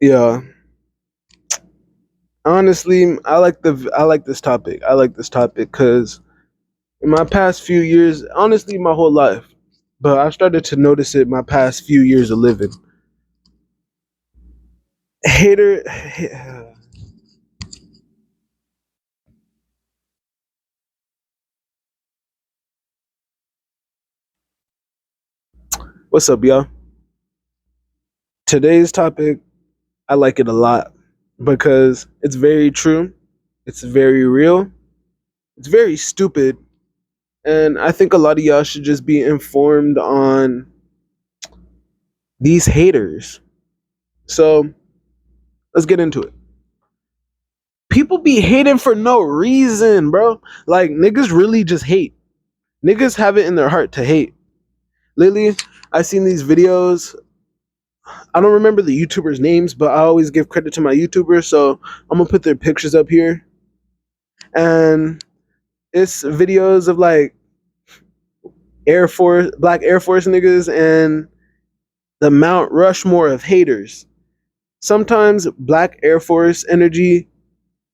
Yeah, honestly, I like this topic. I like this topic because in my past few years, honestly, my whole life, but I started to notice it my past few years of living. Hater, what's up, y'all? Today's topic, I like it a lot because it's very true, it's very real, it's very stupid, and I think a lot of y'all should just be informed on these haters. So let's get into it. People be hating for no reason, bro. Like niggas really just hate. Niggas have it in their heart to hate. Lately, I seen these videos. I don't remember the YouTubers' names, but I always give credit to my YouTubers, so I'm gonna put their pictures up here. And it's videos of like Black Air Force niggas and the Mount Rushmore of haters. Sometimes Black Air Force energy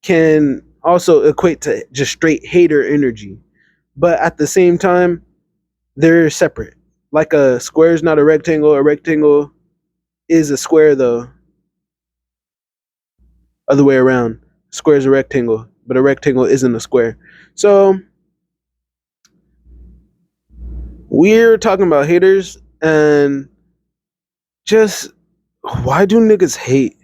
can also equate to just straight hater energy. But at the same time, they're separate. Like a square is not a rectangle is a square though. Other way around. Square is a rectangle, but a rectangle isn't a square. So we're talking about haters and just why do niggas hate?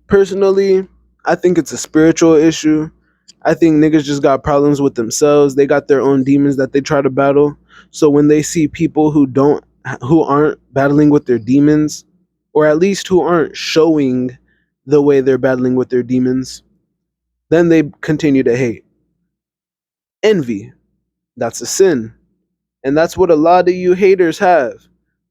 Personally, I think it's a spiritual issue. I think niggas just got problems with themselves. They got their own demons that they try to battle. So when they see people who aren't battling with their demons, or at least who aren't showing the way they're battling with their demons, then they continue to hate. Envy, that's a sin. And that's what a lot of you haters have.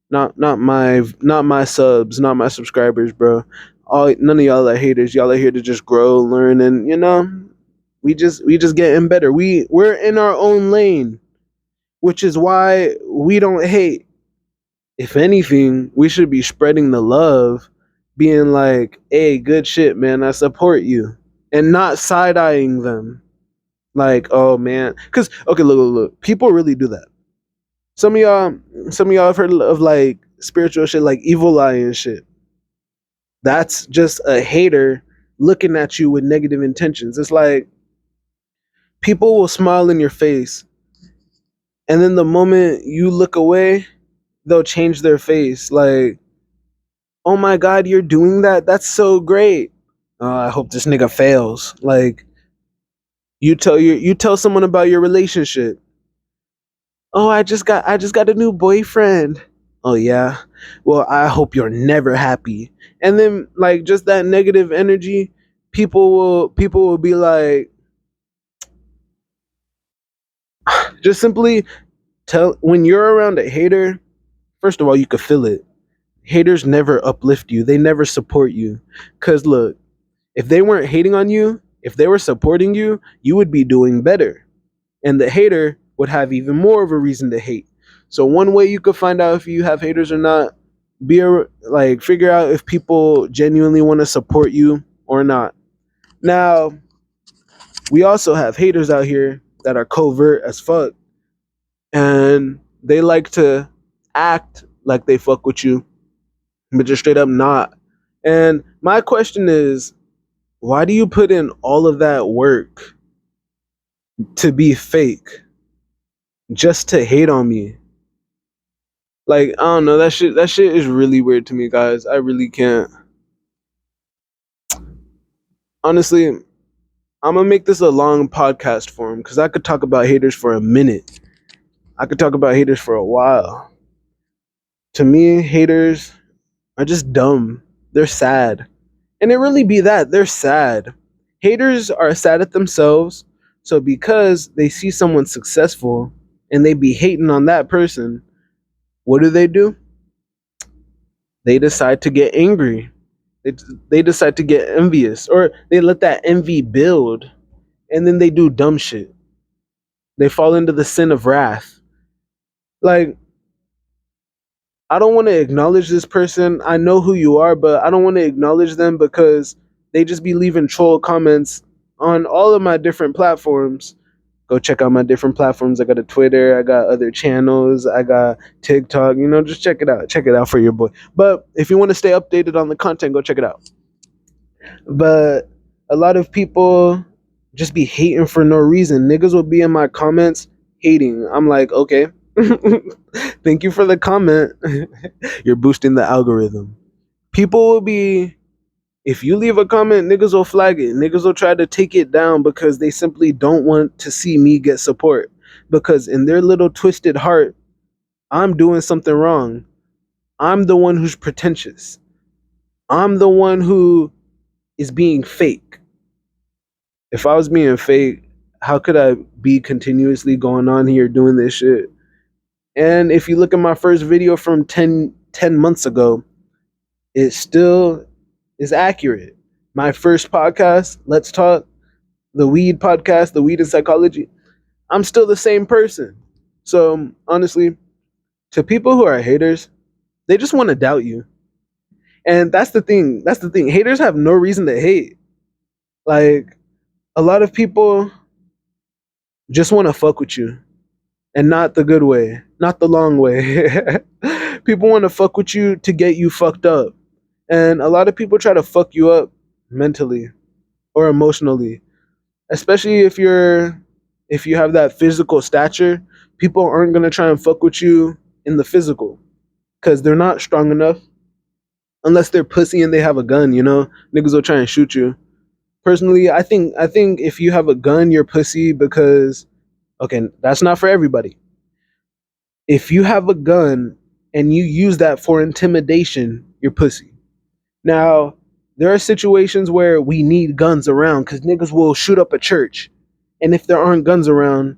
Not my subs, not my subscribers, bro. All none of y'all are haters. Y'all are here to just grow, learn, and we just getting better. We're in our own lane, which is why we don't hate. If anything, we should be spreading the love, being like, "Hey, good shit, man. I support you," and not side eyeing them. Like, oh man, because okay, look, people really do that. Some of y'all, some of y'all have heard of like spiritual shit, like evil eye and shit. That's just a hater looking at you with negative intentions. It's like people will smile in your face, and then the moment you look away, they'll change their face. Like, oh my god, you're doing that? That's so great. I hope this nigga fails. Like, you tell someone about your relationship. Oh, I just got a new boyfriend. Oh yeah. Well, I hope you're never happy. And then like just that negative energy, people will be like just simply tell when you're around a hater, first of all, you could feel it. Haters never uplift you. They never support you. Cuz look, if they weren't hating on you, if they were supporting you, you would be doing better. And the hater would have even more of a reason to hate. So one way you could find out if you have haters or not, like figure out if people genuinely want to support you or not. Now, we also have haters out here that are covert as fuck and they like to act like they fuck with you, but just straight up not. And my question is, why do you put in all of that work to be fake just to hate on me? Like, I don't know, that shit is really weird to me, guys. I really can't. Honestly, I'm gonna make this a long podcast form because I could talk about haters for a minute. I could talk about haters for a while. To me, haters are just dumb. They're sad. And it really be that. They're sad. Haters are sad at themselves. So because they see someone successful and they be hating on that person, what do? They decide to get angry. They, they decide to get envious or they let that envy build and then they do dumb shit. They fall into the sin of wrath. Like, I don't want to acknowledge this person. I know who you are, but I don't want to acknowledge them because they just be leaving troll comments on all of my different platforms. Go check out my different platforms. I got a Twitter, I got other channels, I got TikTok. Just check it out. Check it out for your boy. But if you want to stay updated on the content, go check it out. But a lot of people just be hating for no reason. Niggas will be in my comments hating. I'm like, okay, thank you for the comment. You're boosting the algorithm. People will be, if you leave a comment, niggas will flag it. Niggas will try to take it down because they simply don't want to see me get support. Because in their little twisted heart, I'm doing something wrong. I'm the one who's pretentious. I'm the one who is being fake. If I was being fake, how could I be continuously going on here doing this shit? And if you look at my first video from ten months ago, it still is accurate. My first podcast, Let's Talk, the weed podcast, the weed and psychology, I'm still the same person. So honestly, to people who are haters, they just want to doubt you. And that's the thing. That's the thing. Haters have no reason to hate. Like, a lot of people just want to fuck with you, and not the good way, not the long way. People want to fuck with you to get you fucked up. And a lot of people try to fuck you up mentally or emotionally, especially if you have that physical stature. People aren't going to try and fuck with you in the physical cuz they're not strong enough unless they're pussy and they have a gun. Niggas will try and shoot you. Personally, I think if you have a gun, you're pussy because okay, that's not for everybody. If you have a gun and you use that for intimidation, you're pussy. Now, there are situations where we need guns around because niggas will shoot up a church. And if there aren't guns around,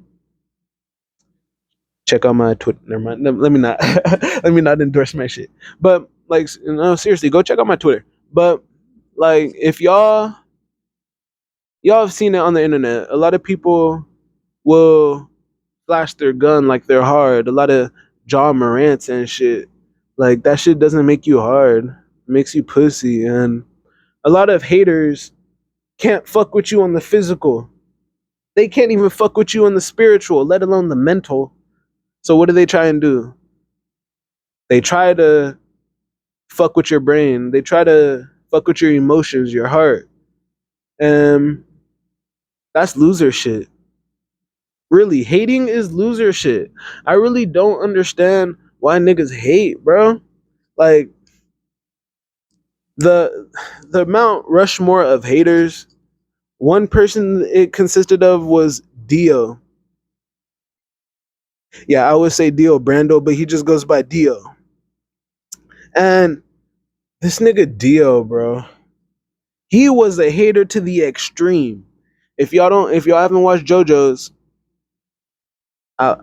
check out my Twitter. Never mind. Let me not let me not endorse my shit. But like, no, seriously, go check out my Twitter. But like, if y'all have seen it on the internet, a lot of people will flash their gun like they're hard. A lot of John Morants and shit. Like that shit doesn't make you hard. It makes you pussy. And a lot of haters can't fuck with you on the physical. They can't even fuck with you on the spiritual, let alone the mental. So what do they try and do? They try to fuck with your brain. They try to fuck with your emotions, your heart. And that's loser shit. Really, hating is loser shit. I really don't understand why niggas hate, bro. Like the Mount Rushmore of haters, one person it consisted of was Dio. Yeah, I would say Dio Brando, but he just goes by Dio. And this nigga Dio, bro, he was a hater to the extreme. If y'all haven't watched JoJo's, uh,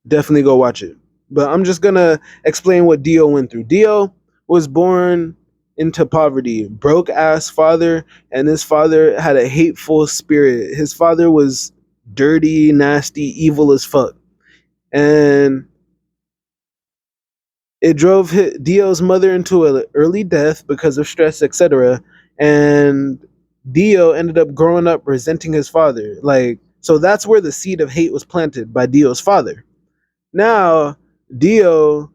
definitely go watch it. But I'm just gonna explain what Dio went through. Dio was born into poverty, broke ass father, and his father had a hateful spirit. His father was dirty, nasty, evil as fuck, and it drove Dio's mother into an early death because of stress, etc. And Dio ended up growing up resenting his father. Like, so that's where the seed of hate was planted by Dio's father. Now, Dio's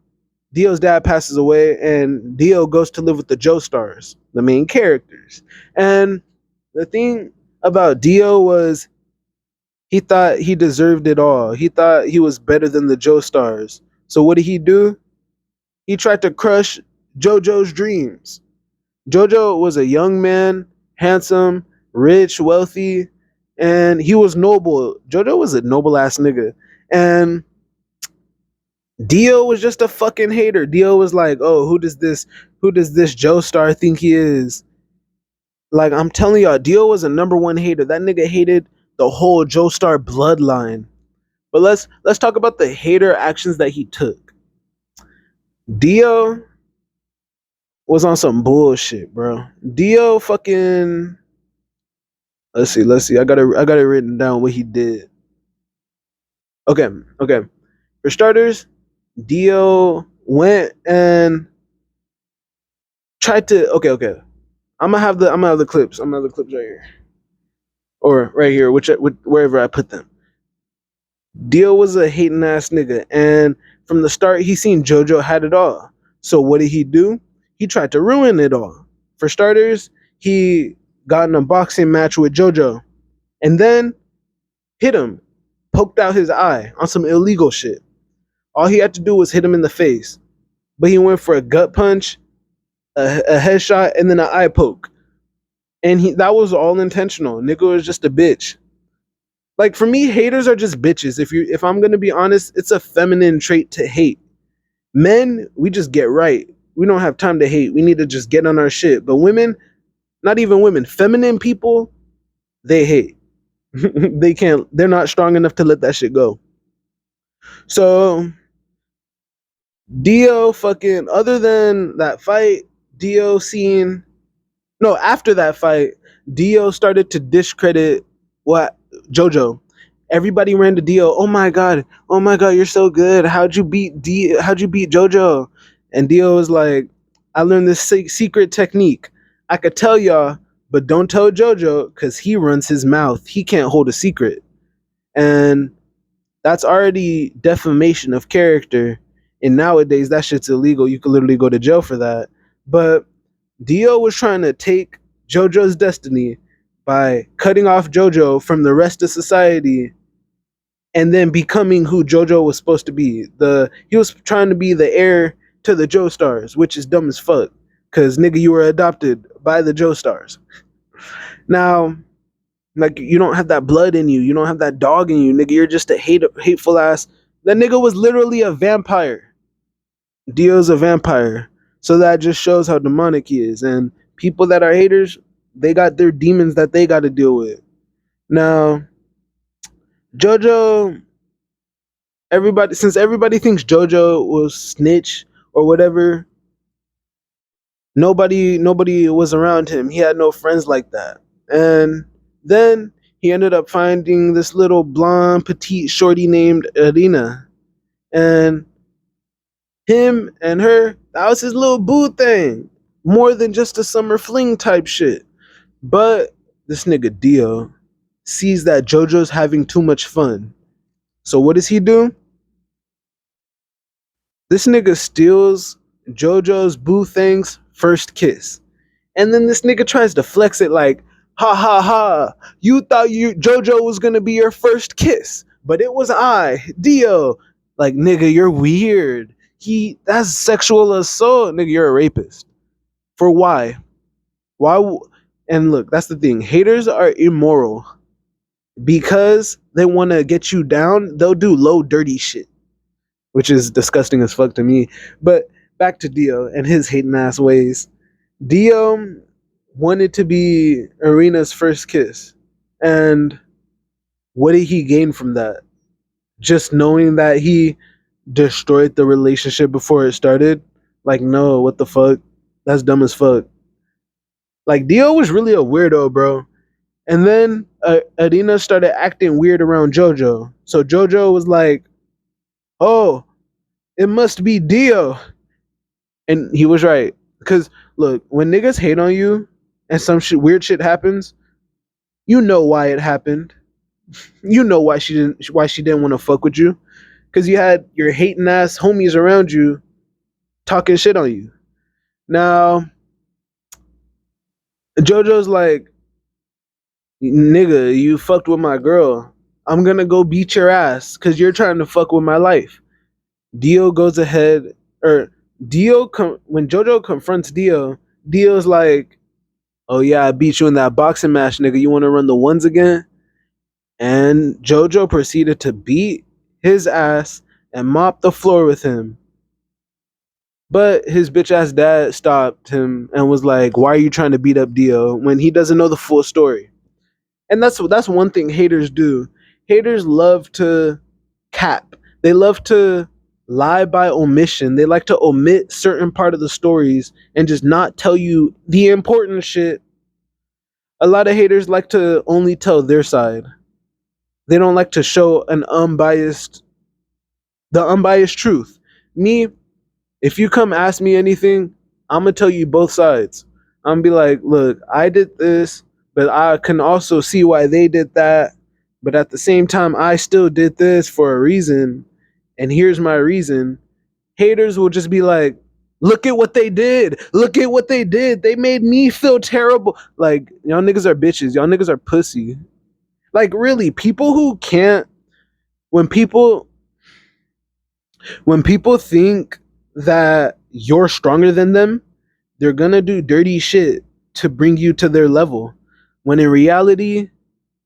dad passes away, and Dio goes to live with the Joestars, the main characters. And the thing about Dio was he thought he deserved it all. He thought he was better than the Joestars. So what did he do? He tried to crush JoJo's dreams. JoJo was a young man, handsome, rich, wealthy, and he was noble. JoJo was a noble ass nigga. And Dio was just a fucking hater. Dio was like, "Oh, who does this Joestar think he is?" Like, I'm telling y'all, Dio was a number one hater. That nigga hated the whole Joestar bloodline. But let's talk about the hater actions that he took. Dio was on some bullshit, bro. Dio fucking let's see. I got it written down what he did. Okay. For starters, Dio went and tried to. Okay. I'm gonna have the clips. I'm gonna have the clips right here or right here, wherever I put them. Dio was a hating ass nigga, and from the start, he seen JoJo had it all. So what did he do? He tried to ruin it all. For starters, he got in a boxing match with JoJo, and then hit him, poked out his eye on some illegal shit. All he had to do was hit him in the face, but he went for a gut punch, a headshot, and then an eye poke, and that was all intentional. Nigga was just a bitch. Like for me, haters are just bitches. If I'm gonna be honest, it's a feminine trait to hate. Men, we just get right. We don't have time to hate. We need to just get on our shit. But women, not even women, feminine people, they hate. They can't. They're not strong enough to let that shit go. So Dio fucking. Other than that fight, Dio seen. No, after that fight, Dio started to discredit what JoJo. Everybody ran to Dio. Oh my god, you're so good. How'd you beat JoJo? And Dio was like, I learned this secret technique. I could tell y'all, but don't tell JoJo because he runs his mouth. He can't hold a secret, and that's already defamation of character. And nowadays, that shit's illegal. You could literally go to jail for that. But Dio was trying to take JoJo's destiny by cutting off JoJo from the rest of society and then becoming who JoJo was supposed to be. He was trying to be the heir to the Joestars, which is dumb as fuck. Cause nigga, you were adopted by the Joestars. Now, like you don't have that blood in you, you don't have that dog in you, nigga. You're just a hateful ass. That nigga was literally a vampire. Dio's a vampire. So that just shows how demonic he is. And people that are haters, they got their demons that they got to deal with. Now, JoJo, since everybody thinks JoJo was snitch or whatever, nobody was around him. He had no friends like that. And then he ended up finding this little blonde petite shorty named Irina. And him and her, that was his little boo thing. More than just a summer fling type shit. But this nigga Dio sees that JoJo's having too much fun. So what does he do? This nigga steals JoJo's boo thing's first kiss. And then this nigga tries to flex it like, ha ha ha, you thought JoJo was gonna be your first kiss, but it was I, Dio. Like, nigga, you're weird. That's sexual assault. Nigga, you're a rapist. For why? Why? And look, that's the thing. Haters are immoral. Because they want to get you down, they'll do low, dirty shit, which is disgusting as fuck to me. But back to Dio and his hating ass ways. Dio wanted to be Irina's first kiss. And what did he gain from that? Just knowing that he destroyed the relationship before it started? Like, no, what the fuck? That's dumb as fuck. Like, Dio was really a weirdo, bro. And then Irina started acting weird around JoJo. So JoJo was like, oh, it must be Dio. And he was right. Because, look, when niggas hate on you and some weird shit happens, you know why it happened. You know why she didn't want to fuck with you. Because you had your hating ass homies around you talking shit on you. Now, JoJo's like, nigga, you fucked with my girl. I'm gonna go beat your ass because you're trying to fuck with my life. Dio goes ahead, or when JoJo confronts Dio, Dio's like, oh yeah, I beat you in that boxing match, nigga. You want to run the ones again? And JoJo proceeded to beat his ass and mop the floor with him. But his bitch ass dad stopped him and was like, why are you trying to beat up Dio when he doesn't know the full story? And that's one thing haters do. Haters love to cap. They love to lie by omission. They like to omit certain part of the stories and just not tell you the important shit. A lot of haters like to only tell their side. They don't like to show the unbiased truth. Me, If you come ask me anything, I'm gonna tell you both sides. I'm gonna be like, look, I did this, but I can also see why they did that. But at the same time, I still did this for a reason, and here's my reason. Haters will just be like, look at what they did. Look at what they did. They made me feel terrible. Like, y'all niggas are bitches. Y'all niggas are pussy. Like, really, people who can't, when people when people think that you're stronger than them, they're gonna do dirty shit to bring you to their level. When in reality,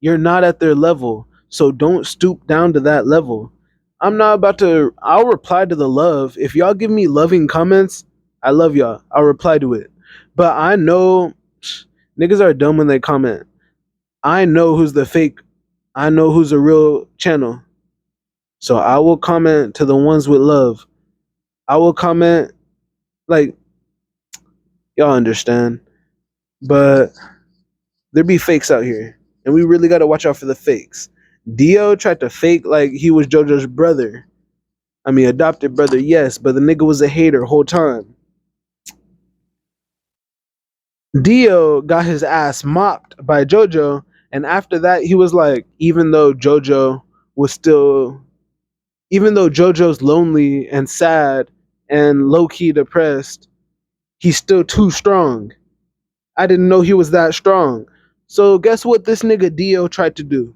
you're not at their level. So don't stoop down to that level. I'm not about to, I'll reply to the love. If y'all give me loving comments, I love y'all. I'll reply to it. But I know niggas are dumb when they comment. I know who's the fake. I know who's a real channel. So I will comment to the ones with love. I will comment, like, y'all understand. But there be fakes out here. And we really gotta watch out for the fakes. Dio tried to fake like he was JoJo's brother. I mean, adopted brother, yes, but the nigga was a hater whole time. Dio got his ass mopped by JoJo, and after that, he was like, was still, even though JoJo's lonely and sad and low key depressed, he's still too strong. I didn't know he was that strong. So guess what this nigga Dio tried to do?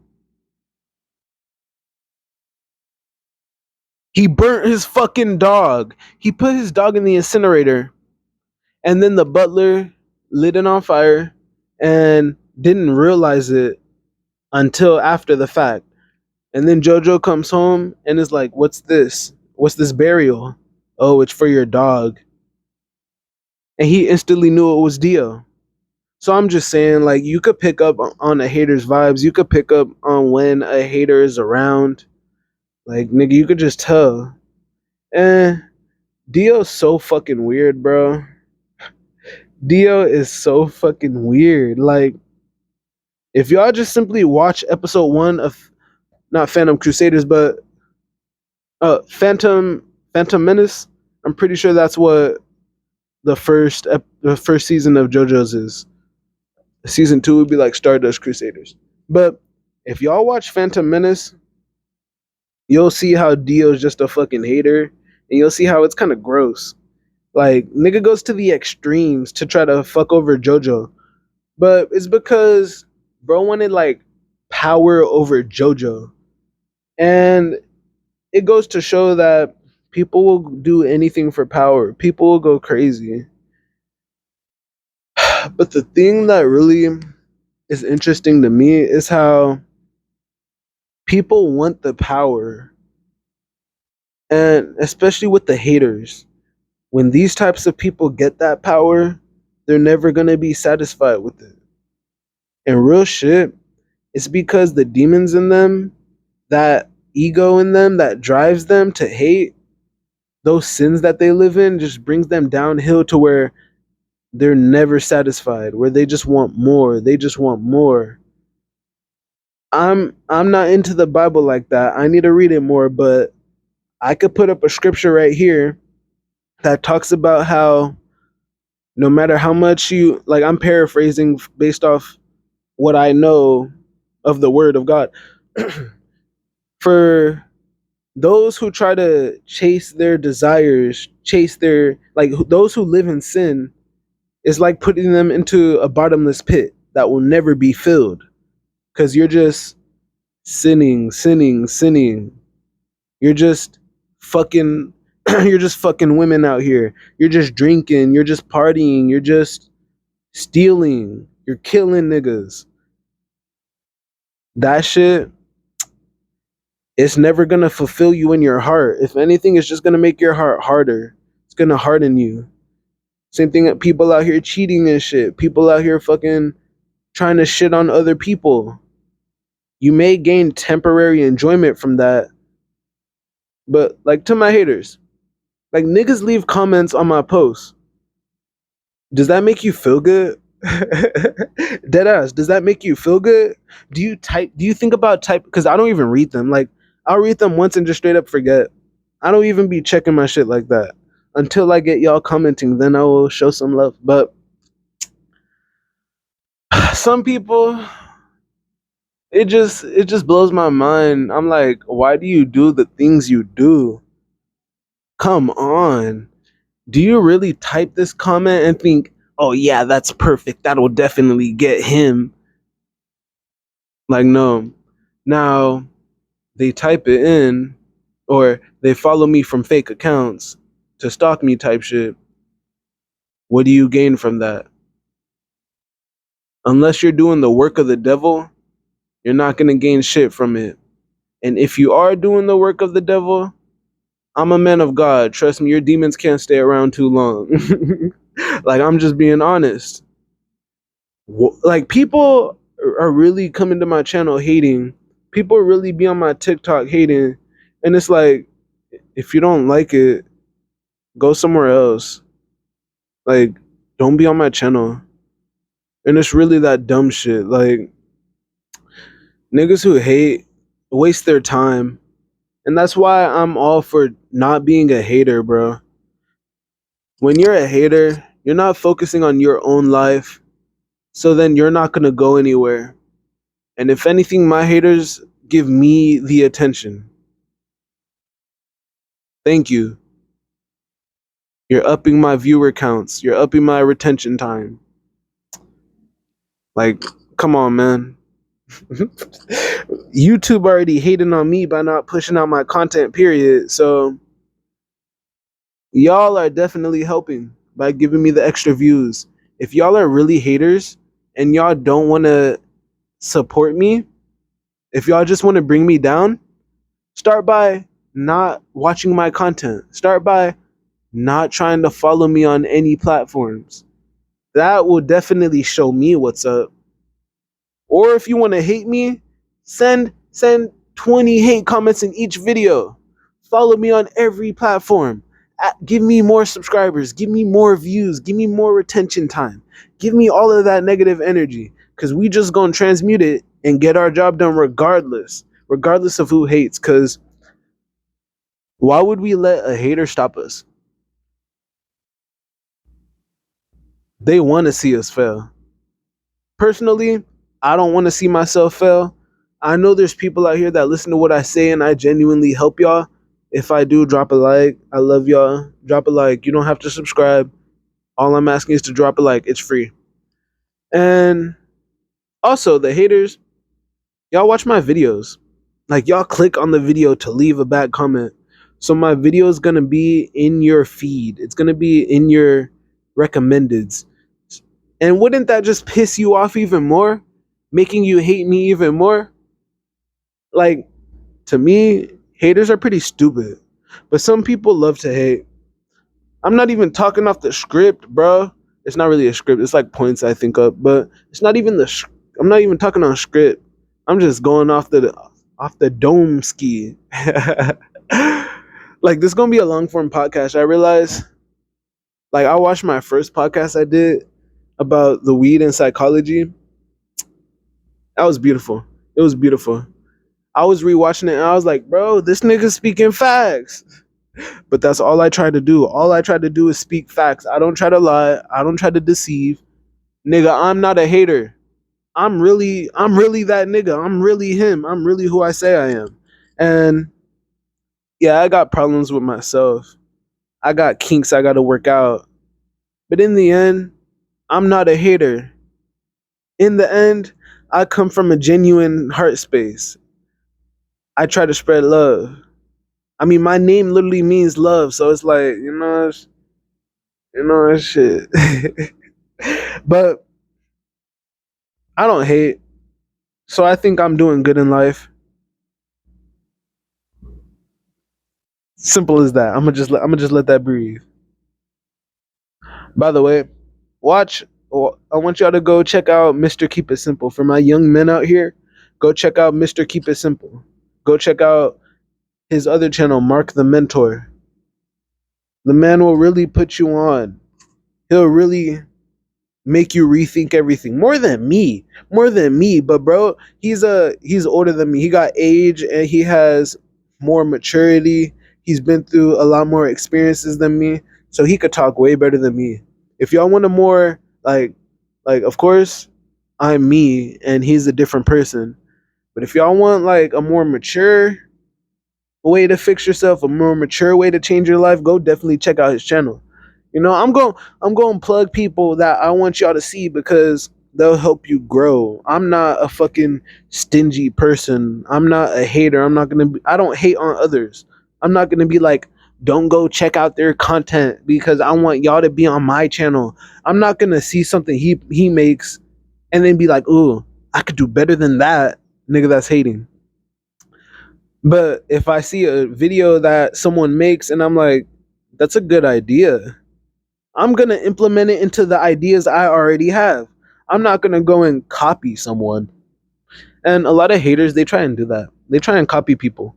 He burnt his fucking dog. He put his dog in the incinerator, and then the butler lit it on fire and didn't realize it until after the fact. And then JoJo comes home and is like, "What's this? What's this burial? Oh, it's for your dog." And he instantly knew it was Dio. So I'm just saying, like, you could pick up on a hater's vibes. You could pick up on when a hater is around. Like, nigga, you could just tell. Eh, Dio's so fucking weird, bro. Dio is so fucking weird. Like, if y'all just simply watch episode 1 of not Phantom Crusaders, but Phantom Menace, I'm pretty sure that's what the first season of JoJo's is. Season 2 would be like Stardust Crusaders. But if y'all watch Phantom Menace, you'll see how Dio's just a fucking hater, and you'll see how it's kind of gross. Like, nigga goes to the extremes to try to fuck over JoJo. But it's because bro wanted like power over JoJo. And it goes to show that people will do anything for power. People will go crazy. But the thing that really is interesting to me is how people want the power. And especially with the haters. When these types of people get that power, they're never going to be satisfied with it. And real shit, it's because the demons in them, that ego in them that drives them to hate, those sins that they live in just brings them downhill to where they're never satisfied, where they just want more. They just want more. I'm not into the Bible like that. I need to read it more, but I could put up a scripture right here that talks about how no matter how much you like, I'm paraphrasing based off what I know of the word of God. For those who try to chase their desires, chase their like those who live in sin, is like putting them into a bottomless pit that will never be filled, because you're just sinning. You're just fucking you're just fucking women out here. You're just drinking, you're just partying, you're just stealing, you're killing niggas. That shit, it's never gonna fulfill you in your heart. If anything, it's just gonna make your heart harder. It's gonna harden you. Same thing at people out here cheating and shit. People out here fucking trying to shit on other people. You may gain temporary enjoyment from that, but like, to my haters, like, niggas leave comments on my posts. Does that make you feel good? Deadass, does that make you feel good? Do you think about type? Because I don't even read them. Like, I'll read them once and just straight up forget. I don't even be checking my shit like that. Until I get y'all commenting, then I will show some love. But some people, it just blows my mind. I'm like, why do you do the things you do? Come on. Do you really type this comment and think, oh yeah, that's perfect. That'll definitely get him? Like, no. Now they type it in, or they follow me from fake accounts to stalk me type shit. What do you gain from that? Unless you're doing the work of the devil, you're not going to gain shit from it. And if you are doing the work of the devil, I'm a man of God. Trust me, your demons can't stay around too long. Like, I'm just being honest. Like, people are really coming to my channel hating. People really be on my TikTok hating. And it's like, if you don't like it, go somewhere else. Like, don't be on my channel. And it's really that dumb shit. Like, niggas who hate waste their time. And that's why I'm all for not being a hater, bro. When you're a hater, you're not focusing on your own life. So then you're not going to go anywhere. And if anything, my haters give me the attention. Thank you. You're upping my viewer counts. You're upping my retention time. Like, come on, man. YouTube already hating on me by not pushing out my content, period. So y'all are definitely helping by giving me the extra views. If y'all are really haters and y'all don't want to support me, if y'all just want to bring me down, start by not watching my content. Start by not trying to follow me on any platforms. That will definitely show me what's up. Or if you want to hate me, send 20 hate comments in each video. Follow me on every platform. Give me more subscribers, give me more views, give me more retention time. Give me all of that negative energy, cuz we just going to transmute it and get our job done regardless of who hates. Cuz why would we let a hater stop us? They want to see us fail. Personally, I don't want to see myself fail. I know there's people out here that listen to what I say and I genuinely help y'all. If I do, drop a like. I love y'all. Drop a like. You don't have to subscribe. All I'm asking is to drop a like. It's free. And also, the haters, y'all watch my videos. Like, y'all click on the video to leave a bad comment. So my video is going to be in your feed. It's going to be in your recommendeds. And wouldn't that just piss you off even more? Making you hate me even more? Like, to me, haters are pretty stupid. But some people love to hate. I'm not even talking off the script, bro. It's not really a script. It's like points I think up, but it's not even I'm not even talking on script. I'm just going off the dome ski. Like, this is gonna be a long form podcast. I realize. Like, I watched my first podcast I did about the weed and psychology. That was beautiful. It was beautiful. I was rewatching it and I was like, bro, this nigga's speaking facts. But that's all I try to do. All I try to do is speak facts. I don't try to lie. I don't try to deceive. Nigga, I'm not a hater. I'm really that nigga. I'm really him. I'm really who I say I am. And yeah, I got problems with myself. I got kinks I gotta work out. But in the end, I'm not a hater. In the end, I come from a genuine heart space. I try to spread love. I mean, my name literally means love, so it's like, shit. But I don't hate, so I think I'm doing good in life. Simple as that. I'm gonna just let that breathe. By the way, watch. I want y'all to go check out Mr. Keep It Simple. For my young men out here, go check out Mr. Keep It Simple. Go check out his other channel, Mark the Mentor. The man will really put you on. He'll really make you rethink everything more than me. But bro, he's older than me. He got age and he has more maturity. He's been through a lot more experiences than me. so he could talk way better than me. If y'all want a more of course I'm me and he's a different person. But if y'all want like a more mature way to fix yourself, a more mature way to change your life, go definitely check out his channel. You know, I'm going to plug people that I want y'all to see because they'll help you grow. I'm not a fucking stingy person. I'm not a hater. I don't hate on others. I'm not going to be like, don't go check out their content because I want y'all to be on my channel. I'm not going to see something he makes and then be like, "Ooh, I could do better than that." Nigga, that's hating. But if I see a video that someone makes and I'm like, that's a good idea, I'm going to implement it into the ideas I already have. I'm not going to go and copy someone. And a lot of haters, they try and do that. They try and copy people.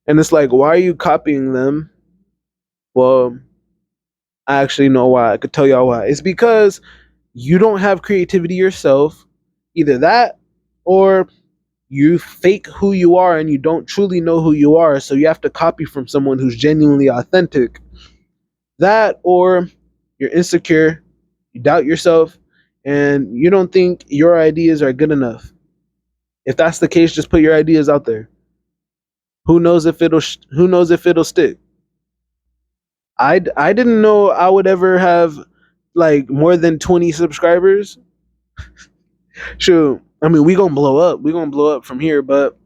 And it's like, why are you copying them? Well, I actually know why. I could tell y'all why. It's because you don't have creativity yourself. Either that or you fake who you are and you don't truly know who you are, so you have to copy from someone who's genuinely authentic. That or you're insecure, you doubt yourself, and you don't think your ideas are good enough. If that's the case, just put your ideas out there. Who knows if it'll stick? I didn't know I would ever have like more than 20 subscribers. Shoot, I mean, we gonna blow up. We gonna blow up from here, but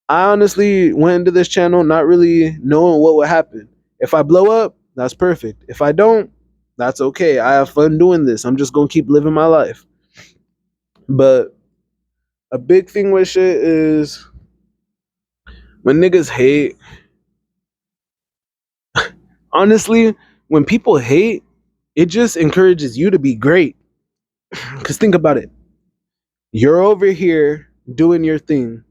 I honestly went into this channel not really knowing what would happen. If I blow up, that's perfect. If I don't, that's okay. I have fun doing this. I'm just gonna keep living my life. But a big thing with shit is when niggas hate. Honestly, when people hate, it just encourages you to be great. Cause think about it. You're over here doing your thing,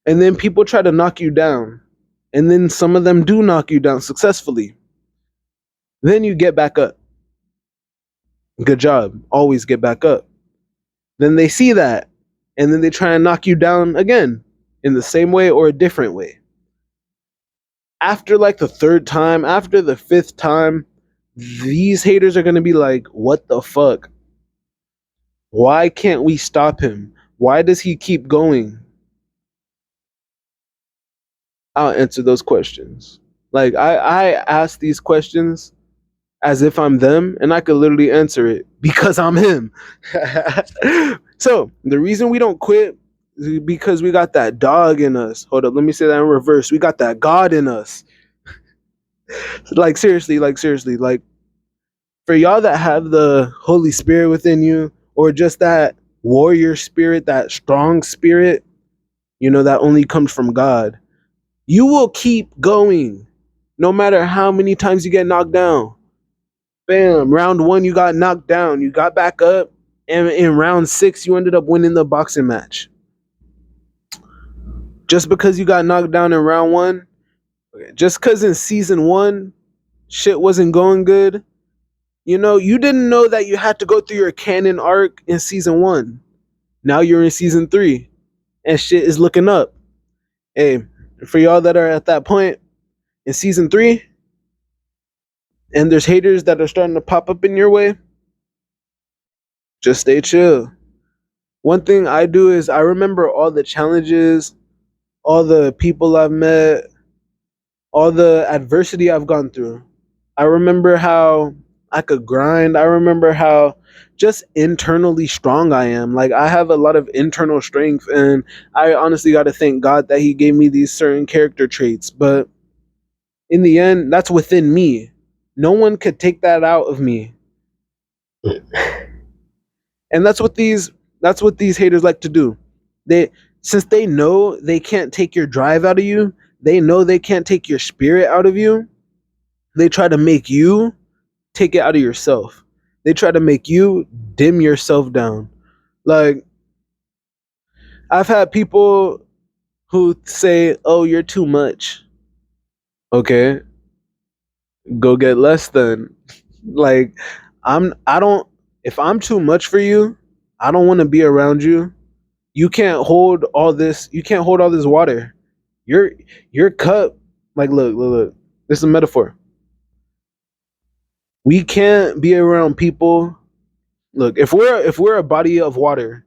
and then people try to knock you down. And then some of them do knock you down successfully. Then you get back up. Good job. Always get back up. Then they see that, and then they try and knock you down again in the same way or a different way. After like the third time, after the fifth time, these haters are going to be like, what the fuck? Why can't we stop him? Why does he keep going? I'll answer those questions. Like, I ask these questions as if I'm them, and I could literally answer it because I'm him. So the reason we don't quit is because we got that dog in us. Hold up, let me say that in reverse. We got that God in us. Like seriously, like for y'all that have the Holy Spirit within you, or just that warrior spirit, that strong spirit, you know, that only comes from God. You will keep going, no matter how many times you get knocked down. Bam, round one, you got knocked down. You got back up. And in round 6, you ended up winning the boxing match. Just because you got knocked down in round 1, just because in season 1, shit wasn't going good, you know, you didn't know that you had to go through your canon arc in season 1. Now you're in season 3, and shit is looking up. Hey, for y'all that are at that point in season 3, and there's haters that are starting to pop up in your way, just stay chill. One thing I do is I remember all the challenges, all the people I've met, all the adversity I've gone through. I remember how I could grind. I remember how just internally strong I am. Like, I have a lot of internal strength, and I honestly got to thank God that He gave me these certain character traits. But in the end, that's within me. No one could take that out of me. And that's what these haters like to do. They Since they know they can't take your drive out of you, they know they can't take your spirit out of you, they try to make you take it out of yourself. They try to make you dim yourself down. Like, I've had people who say, "Oh, you're too much." Okay, go get less then. Like, I don't if I'm too much for you, I don't want to be around you. You can't hold all this. You can't hold all this water. Your cup, like, look. This is a metaphor. We can't be around people. Look, if we're a body of water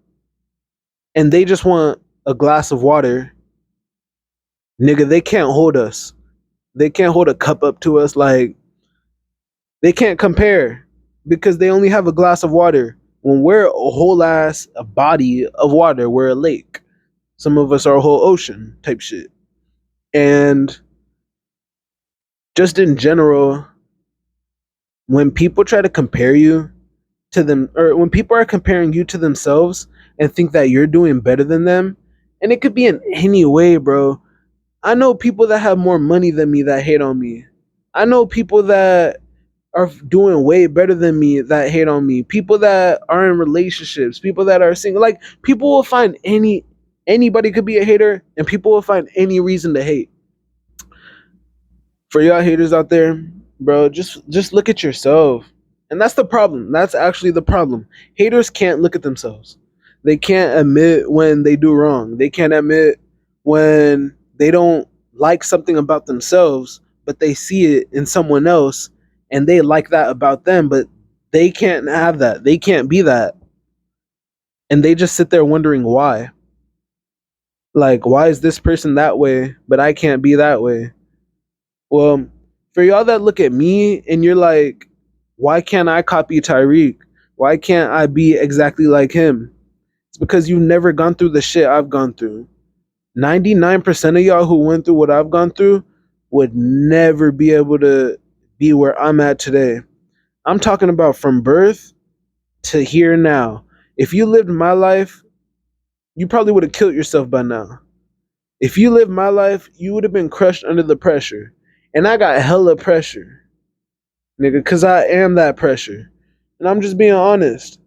and they just want a glass of water, nigga, they can't hold us. They can't hold a cup up to us. Like, they can't compare because they only have a glass of water. When we're a whole ass a body of water, we're a lake. Some of us are a whole ocean type shit. And just in general, when people try to compare you to them, or when people are comparing you to themselves and think that you're doing better than them, and it could be in any way, bro. I know people that have more money than me that hate on me. I know people that are doing way better than me that hate on me. People that are in relationships, people that are single. Like, people will find anybody could be a hater, and people will find any reason to hate. For y'all haters out there, bro, just look at yourself. And that's the problem. That's actually the problem. Haters can't look at themselves. They can't admit when they do wrong. They can't admit when they don't like something about themselves, but they see it in someone else and they like that about them, but they can't have that. They can't be that. And they just sit there wondering why. Like, why is this person that way, but I can't be that way? Well, for y'all that look at me and you're like, why can't I copy Tyreek? Why can't I be exactly like him? It's because you've never gone through the shit I've gone through. 99% of y'all who went through what I've gone through would never be able to be where I'm at today. I'm talking about from birth to here now. If you lived my life, you probably would have killed yourself by now. If you lived my life, you would have been crushed under the pressure. And I got hella pressure, nigga, because I am that pressure. And I'm just being honest.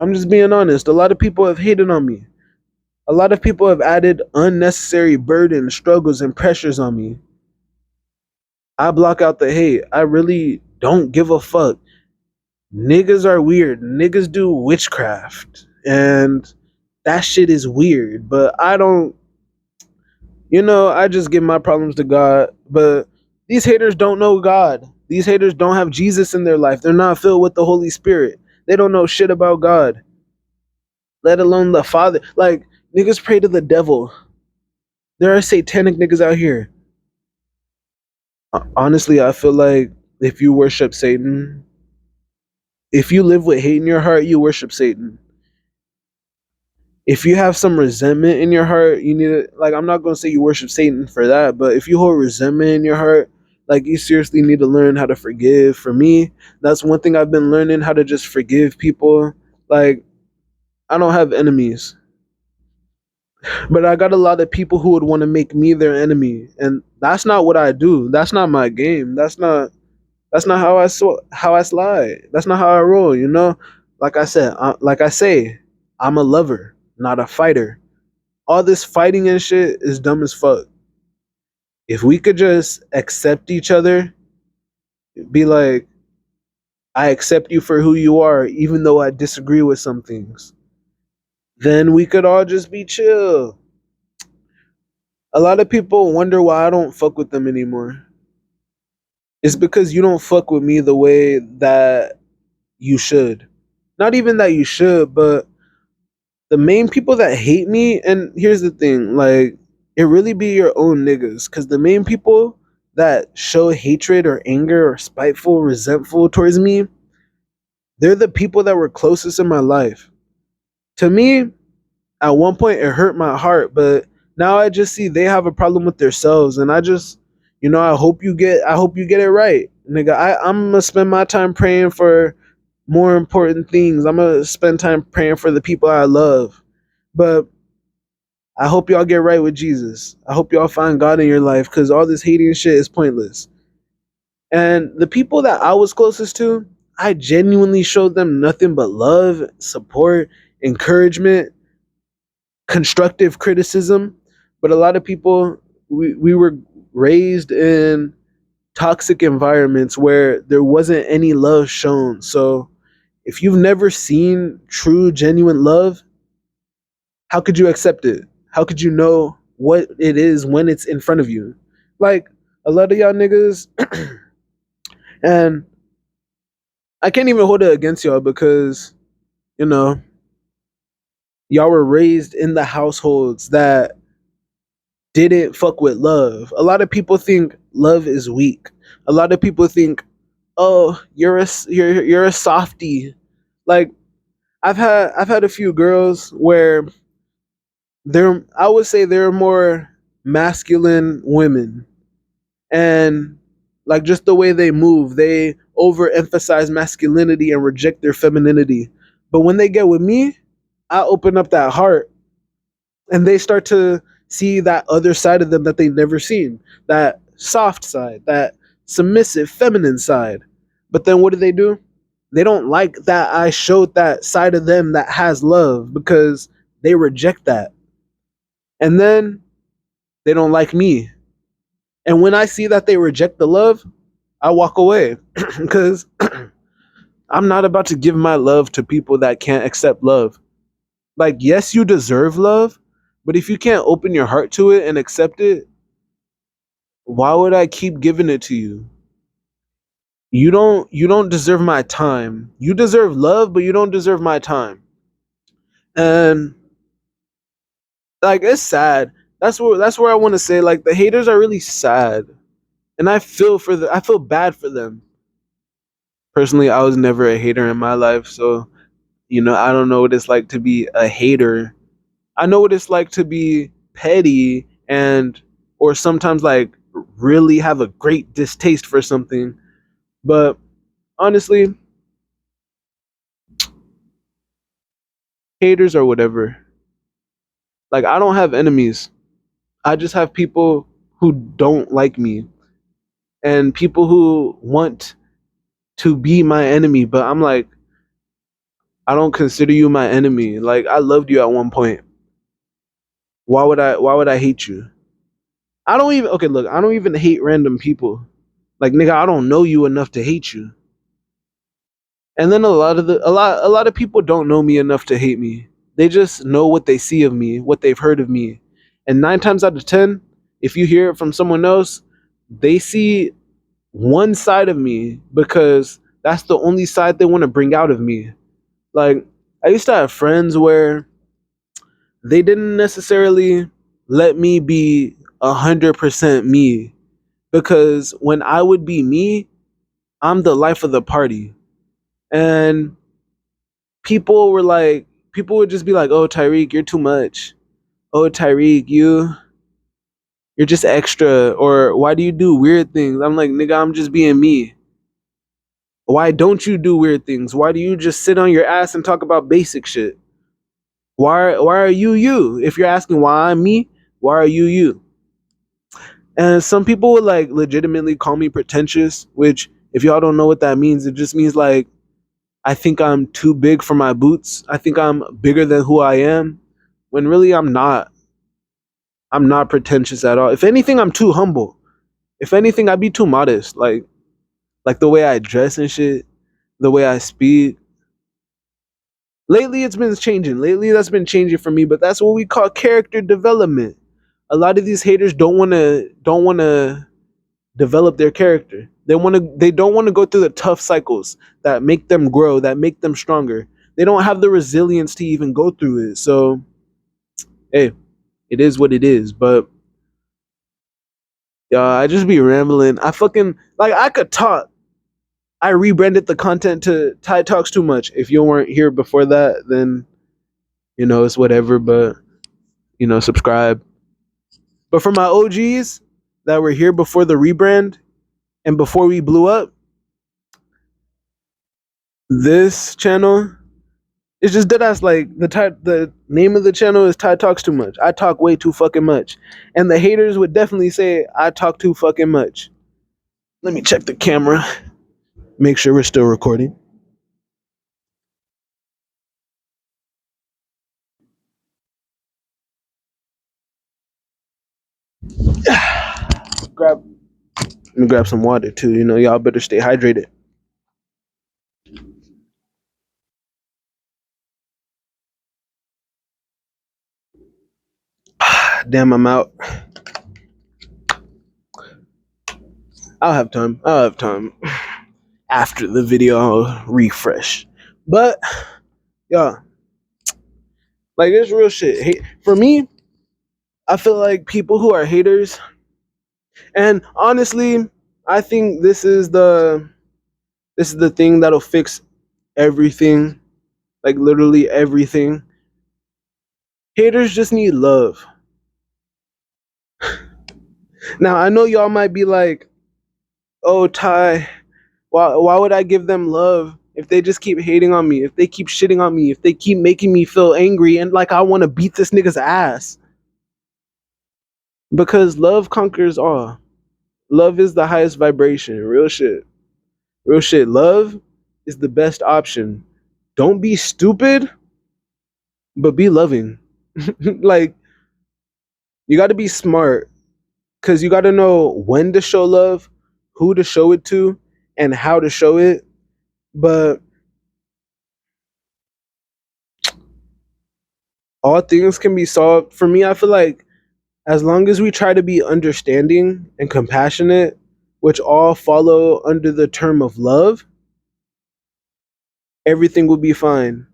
I'm just being honest. A lot of people have hated on me. A lot of people have added unnecessary burdens, struggles, and pressures on me. I block out the hate. I really don't give a fuck. Niggas are weird. Niggas do witchcraft. And that shit is weird. But I don't, I just give my problems to God. But these haters don't know God. These haters don't have Jesus in their life. They're not filled with the Holy Spirit. They don't know shit about God, let alone the Father. Like, niggas pray to the devil. There are satanic niggas out here. Honestly, I feel like if you worship Satan, if you live with hate in your heart, you worship Satan. If you have some resentment in your heart, you need to, like, I'm not going to say you worship Satan for that, but if you hold resentment in your heart, like, you seriously need to learn how to forgive. For me, that's one thing I've been learning, how to just forgive people. Like, I don't have enemies, but I got a lot of people who would want to make me their enemy, and that's not what I do. That's not my game. That's not how I slide. That's not how I roll. Like I said, I'm a lover, not a fighter. All this fighting and shit is dumb as fuck. If we could just accept each other, be like, I accept you for who you are, even though I disagree with some things, then we could all just be chill. A lot of people wonder why I don't fuck with them anymore. It's because you don't fuck with me the way that you should. Not even that you should, but the main people that hate me, and here's the thing, like, it really be your own niggas, because the main people that show hatred or anger or spiteful, resentful towards me, they're the people that were closest in my life. To me, at one point it hurt my heart, but now I just see they have a problem with themselves, and I just, I hope you get it right, nigga. I'm gonna spend my time praying for more important things. I'm gonna spend time praying for the people I love. But I hope y'all get right with Jesus. I hope y'all find God in your life, because all this hating shit is pointless. And the people that I was closest to, I genuinely showed them nothing but love, support, encouragement, constructive criticism. But a lot of people, we were raised in toxic environments where there wasn't any love shown. So if you've never seen true, genuine love, how could you accept it? How could you know what it is when it's in front of you? Like, a lot of y'all niggas, and I can't even hold it against y'all because you know y'all were raised in the households that didn't fuck with love. A lot of people think love is weak. A lot of people think, "Oh, you're a softie." Like I've had a few girls where they're I would say they're more masculine women, and like just the way they move, they overemphasize masculinity and reject their femininity. But when they get with me, I open up that heart and they start to see that other side of them that they've never seen, that soft side, that submissive feminine side. But then what do? They don't like that I showed that side of them that has love because they reject that. And then they don't like me. And when I see that they reject the love, I walk away because I'm not about to give my love to people that can't accept love. Like, yes, you deserve love, but if you can't open your heart to it and accept it, why would I keep giving it to you? You don't deserve my time. You deserve love, but you don't deserve my time. And like it's sad. That's where I want to say like the haters are really sad. And I feel bad for them. Personally, I was never a hater in my life, so I don't know what it's like to be a hater. I know what it's like to be petty and or sometimes like really have a great distaste for something. But honestly, haters or whatever. Like I don't have enemies. I just have people who don't like me and people who want to be my enemy, but I'm like I don't consider you my enemy. Like I loved you at one point. Why would I hate you? I don't even okay, look, I don't even hate random people. Like nigga, I don't know you enough to hate you. And then a lot of people don't know me enough to hate me. They just know what they see of me, what they've heard of me. And 9 times out of 10, if you hear it from someone else, they see one side of me because that's the only side they want to bring out of me. Like I used to have friends where they didn't necessarily let me be 100% me because when I would be me, I'm the life of the party. And people would just be like, "Oh, Tyreek, you're too much. Oh, Tyreek, you're just extra or why do you do weird things?" I'm like, "Nigga, I'm just being me. Why don't you do weird things? Why do you just sit on your ass and talk about basic shit? Why are you you? If you're asking why I'm me, why are you you?" And some people would like legitimately call me pretentious, which if y'all don't know what that means, it just means like I think I'm too big for my boots. I think I'm bigger than who I am, when really I'm not. I'm not pretentious at all. If anything, I'm too humble. If anything, I'd be too modest. Like the way I dress and shit, the way I speak. Lately it's been changing. Lately that's been changing for me, but that's what we call character development. A lot of these haters don't want to develop their character. They don't want to go through the tough cycles that make them grow, that make them stronger. They don't have the resilience to even go through it. So, hey, it is what it is, but I just be rambling. I fucking like I could talk. I rebranded the content to Ty Talks Too Much. If you weren't here before that, then it's whatever, but subscribe. But for my OGs that were here before the rebrand and before we blew up, this channel is just dead ass like the name of the channel is Ty Talks Too Much. I talk way too fucking much. And the haters would definitely say I talk too fucking much. Let me check the camera. Make sure we're still recording. Grab Let me grab some water too. Y'all better stay hydrated. Damn, I'm out. I'll have time. after the video refresh. But yeah, like it's real shit. For me, I feel like people who are haters, and honestly, I think this is the thing that'll fix everything, like literally everything. Haters just need love. Now I know y'all might be like, "Oh, Ty, why would I give them love if they just keep hating on me? If they keep shitting on me? If they keep making me feel angry and like I want to beat this nigga's ass?" Because love conquers all. Love is the highest vibration. Real shit. Real shit. Love is the best option. Don't be stupid, but be loving. Like, you got to be smart because you got to know when to show love, who to show it to, and how to show it. But all things can be solved. For me, I feel like as long as we try to be understanding and compassionate, which all follow under the term of love, everything will be fine.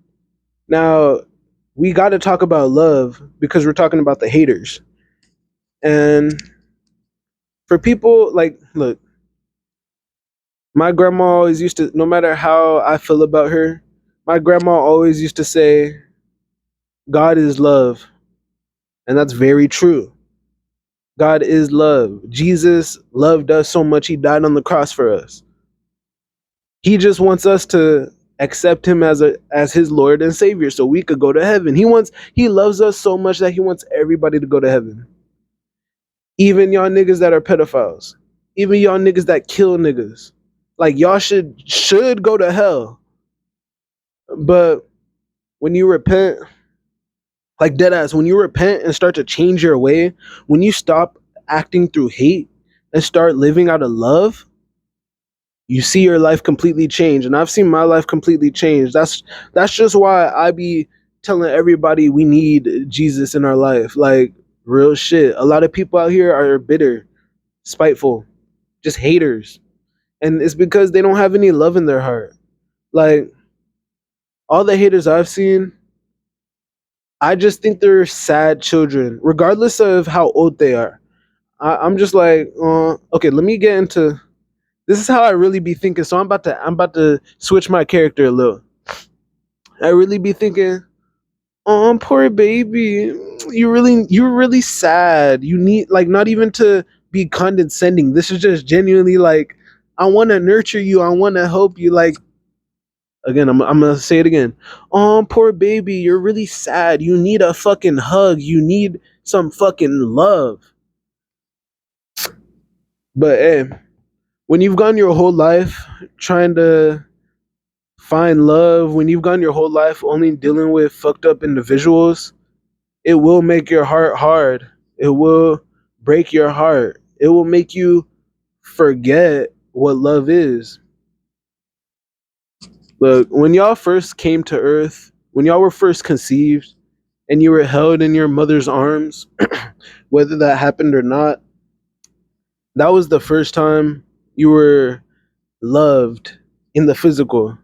Now, we got to talk about love because we're talking about the haters. And for people like, look, my grandma always used to, no matter how I feel about her, my grandma always used to say, God is love. And that's very true. God is love. Jesus loved us so much, he died on the cross for us. He just wants us to accept him as his Lord and Savior so we could go to heaven. He loves us so much that he wants everybody to go to heaven. Even y'all niggas that are pedophiles. Even y'all niggas that kill niggas. Like y'all should go to hell. But when you repent, like deadass, when you repent and start to change your way, when you stop acting through hate and start living out of love, you see your life completely change. And I've seen my life completely change. That's just why I be telling everybody we need Jesus in our life. Like real shit. A lot of people out here are bitter, spiteful, just haters. And it's because they don't have any love in their heart. Like all the haters I've seen, I just think they're sad children, regardless of how old they are. I'm just like, okay, let me get into this is how I really be thinking. So I'm about to switch my character a little. I really be thinking, oh, poor baby, you're really sad. You need like not even to be condescending. This is just genuinely like I want to nurture you. I want to help you. Like again, I'm gonna say it again. Oh, poor baby, you're really sad. You need a fucking hug. You need some fucking love. But hey, when you've gone your whole life trying to find love, when you've gone your whole life only dealing with fucked up individuals, it will make your heart hard. It will break your heart. It will make you forget what love is. Look, when y'all first came to Earth, when y'all were first conceived, and you were held in your mother's arms, whether that happened or not, that was the first time you were loved in the physical.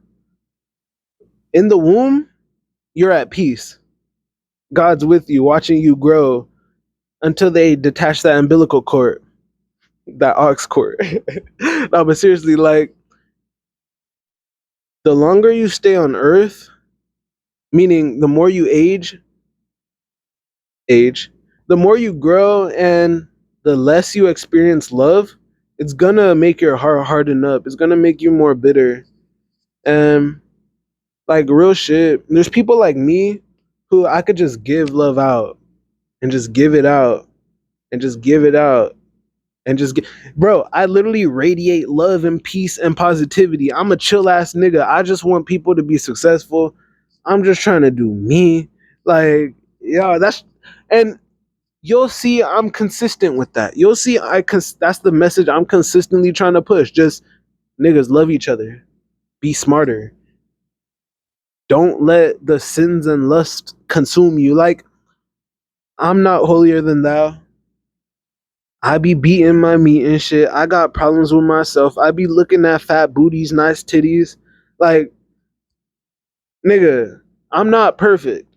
In the womb, you're at peace. God's with you, watching you grow until they detach that umbilical cord, that ox cord. No, but seriously, like the longer you stay on Earth, meaning the more you age, the more you grow, and the less you experience love, it's gonna make your heart harden up. It's gonna make you more bitter. And like real shit, there's people like me who I could just give love out and just give it out and just give it out and just get, bro, I literally radiate love and peace and positivity. I'm a chill ass nigga. I just want people to be successful. I'm just trying to do me. Like, yeah, and you'll see I'm consistent with that. You'll see that's the message I'm consistently trying to push. Just niggas love each other. Be smarter. Don't let the sins and lust consume you. Like, I'm not holier than thou. I be beating my meat and shit. I got problems with myself. I be looking at fat booties, nice titties. Like, nigga, I'm not perfect.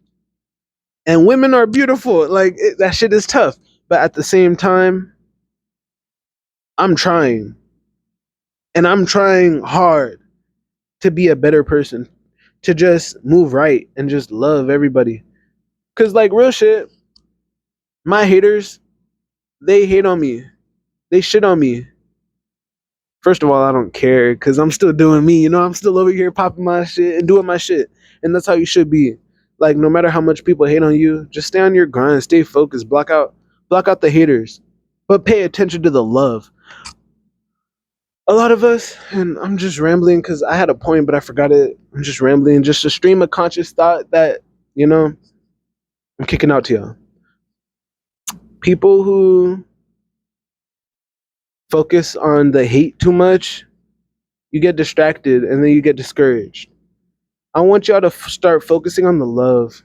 And women are beautiful. Like, that shit is tough. But at the same time, I'm trying. And I'm trying hard to be a better person, to just move right and just love everybody. Cause like real shit, my haters, they hate on me. They shit on me. First of all, I don't care because I'm still doing me. You know, I'm still over here popping my shit and doing my shit. And that's how you should be. Like no matter how much people hate on you, just stay on your grind, stay focused, block out the haters. But pay attention to the love. A lot of us, and I'm just rambling because I had a point, but I forgot it. I'm just rambling, just a stream of conscious thought that, you know, I'm kicking out to y'all. People who focus on the hate too much, you get distracted and then you get discouraged. I want y'all to start focusing on the love.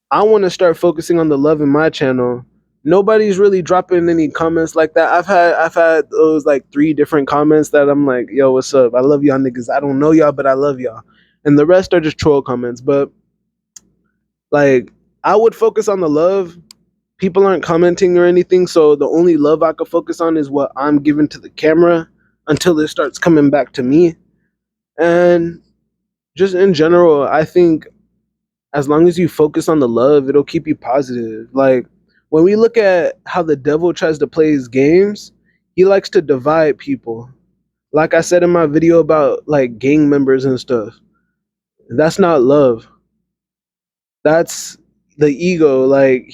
I want to start focusing on the love in my channel. Nobody's really dropping any comments like that. I've had those like 3 different comments that I'm like, yo, what's up? I love y'all niggas. I don't know y'all, but I love y'all. And the rest are just troll comments. But like I would focus on the love. People aren't commenting or anything, so the only love I could focus on is what I'm giving to the camera until it starts coming back to me. And just in general, I think as long as you focus on the love, it'll keep you positive. Like when we look at how the devil tries to play his games, he likes to divide people. Like I said in my video about like gang members and stuff. That's not love. That's the ego. Like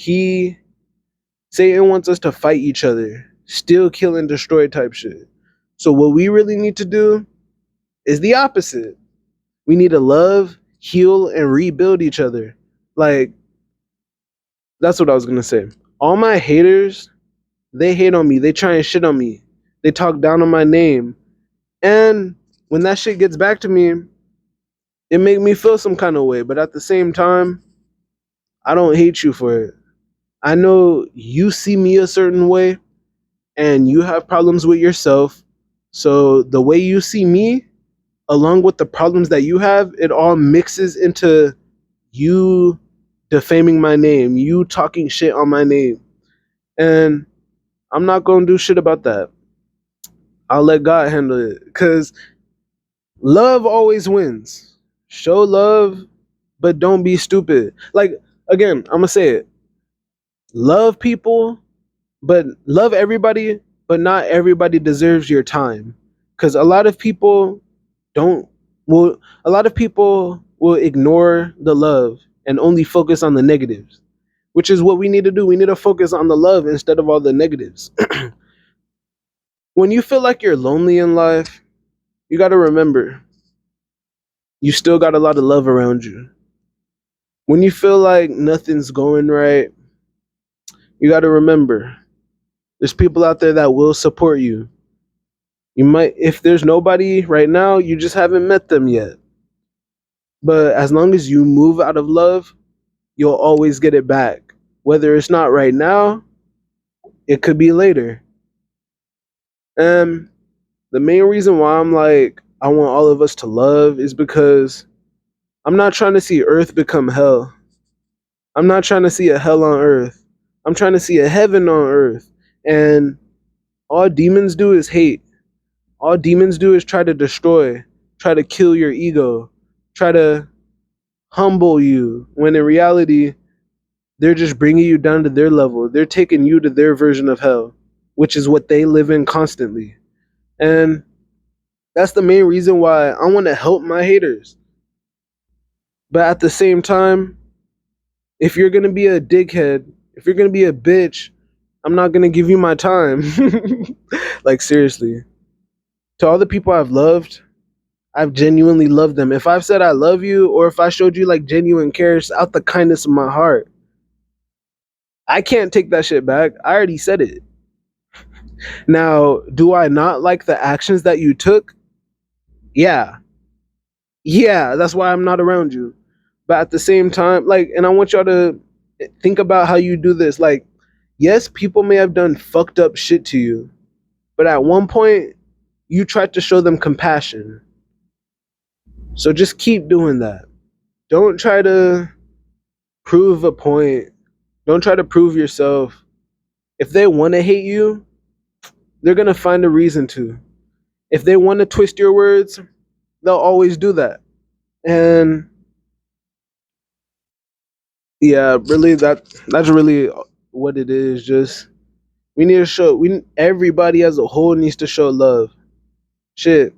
Satan wants us to fight each other, steal, kill, and destroy type shit. So what we really need to do is the opposite. We need to love, heal, and rebuild each other. Like that's what I was gonna say. All my haters, they hate on me. They try and shit on me. They talk down on my name. And when that shit gets back to me, it make me feel some kind of way. But at the same time, I don't hate you for it. I know you see me a certain way and you have problems with yourself. So the way you see me, along with the problems that you have, it all mixes into you defaming my name, you talking shit on my name. And I'm not going to do shit about that. I'll let God handle it because love always wins. Show love, but don't be stupid. Like, again, I'm going to say it. Love people, but love everybody, but not everybody deserves your time. Because don't, a lot of people will ignore the love and only focus on the negatives, which is what we need to do. We need to focus on the love instead of all the negatives. When you feel like you're lonely in life, you got to remember you still got a lot of love around you. When you feel like nothing's going right, you got to remember there's people out there that will support you. You might, if there's nobody right now, you just haven't met them yet. But as long as you move out of love, you'll always get it back. Whether it's not right now, it could be later. And the main reason why I'm like, I want all of us to love is because I'm not trying to see Earth become hell. I'm not trying to see a hell on Earth. I'm trying to see a heaven on Earth. And all demons do is hate. All demons do is try to destroy, try to kill your ego, try to humble you, when in reality, they're just bringing you down to their level. They're taking you to their version of hell, which is what they live in constantly. And that's the main reason why I want to help my haters. But at the same time, if you're going to be a dickhead, if you're going to be a bitch, I'm not going to give you my time. Like, seriously. To all the people I've loved, I've genuinely loved them. If I've said I love you, or if I showed you like genuine care out the kindness of my heart, I can't take that shit back. I already said it. Now, do I not like the actions that you took? Yeah. Yeah, that's why I'm not around you. But at the same time, like, and I want y'all to think about how you do this. Like, Yes, people may have done fucked up shit to you, but at one point, you tried to show them compassion. So just keep doing that. Don't try to prove a point. Don't try to prove yourself. If they want to hate you, they're going to find a reason to. If they want to twist your words, they'll always do that. And yeah, really that's really what it is. Just we need to show we everybody as a whole needs to show love. Shit.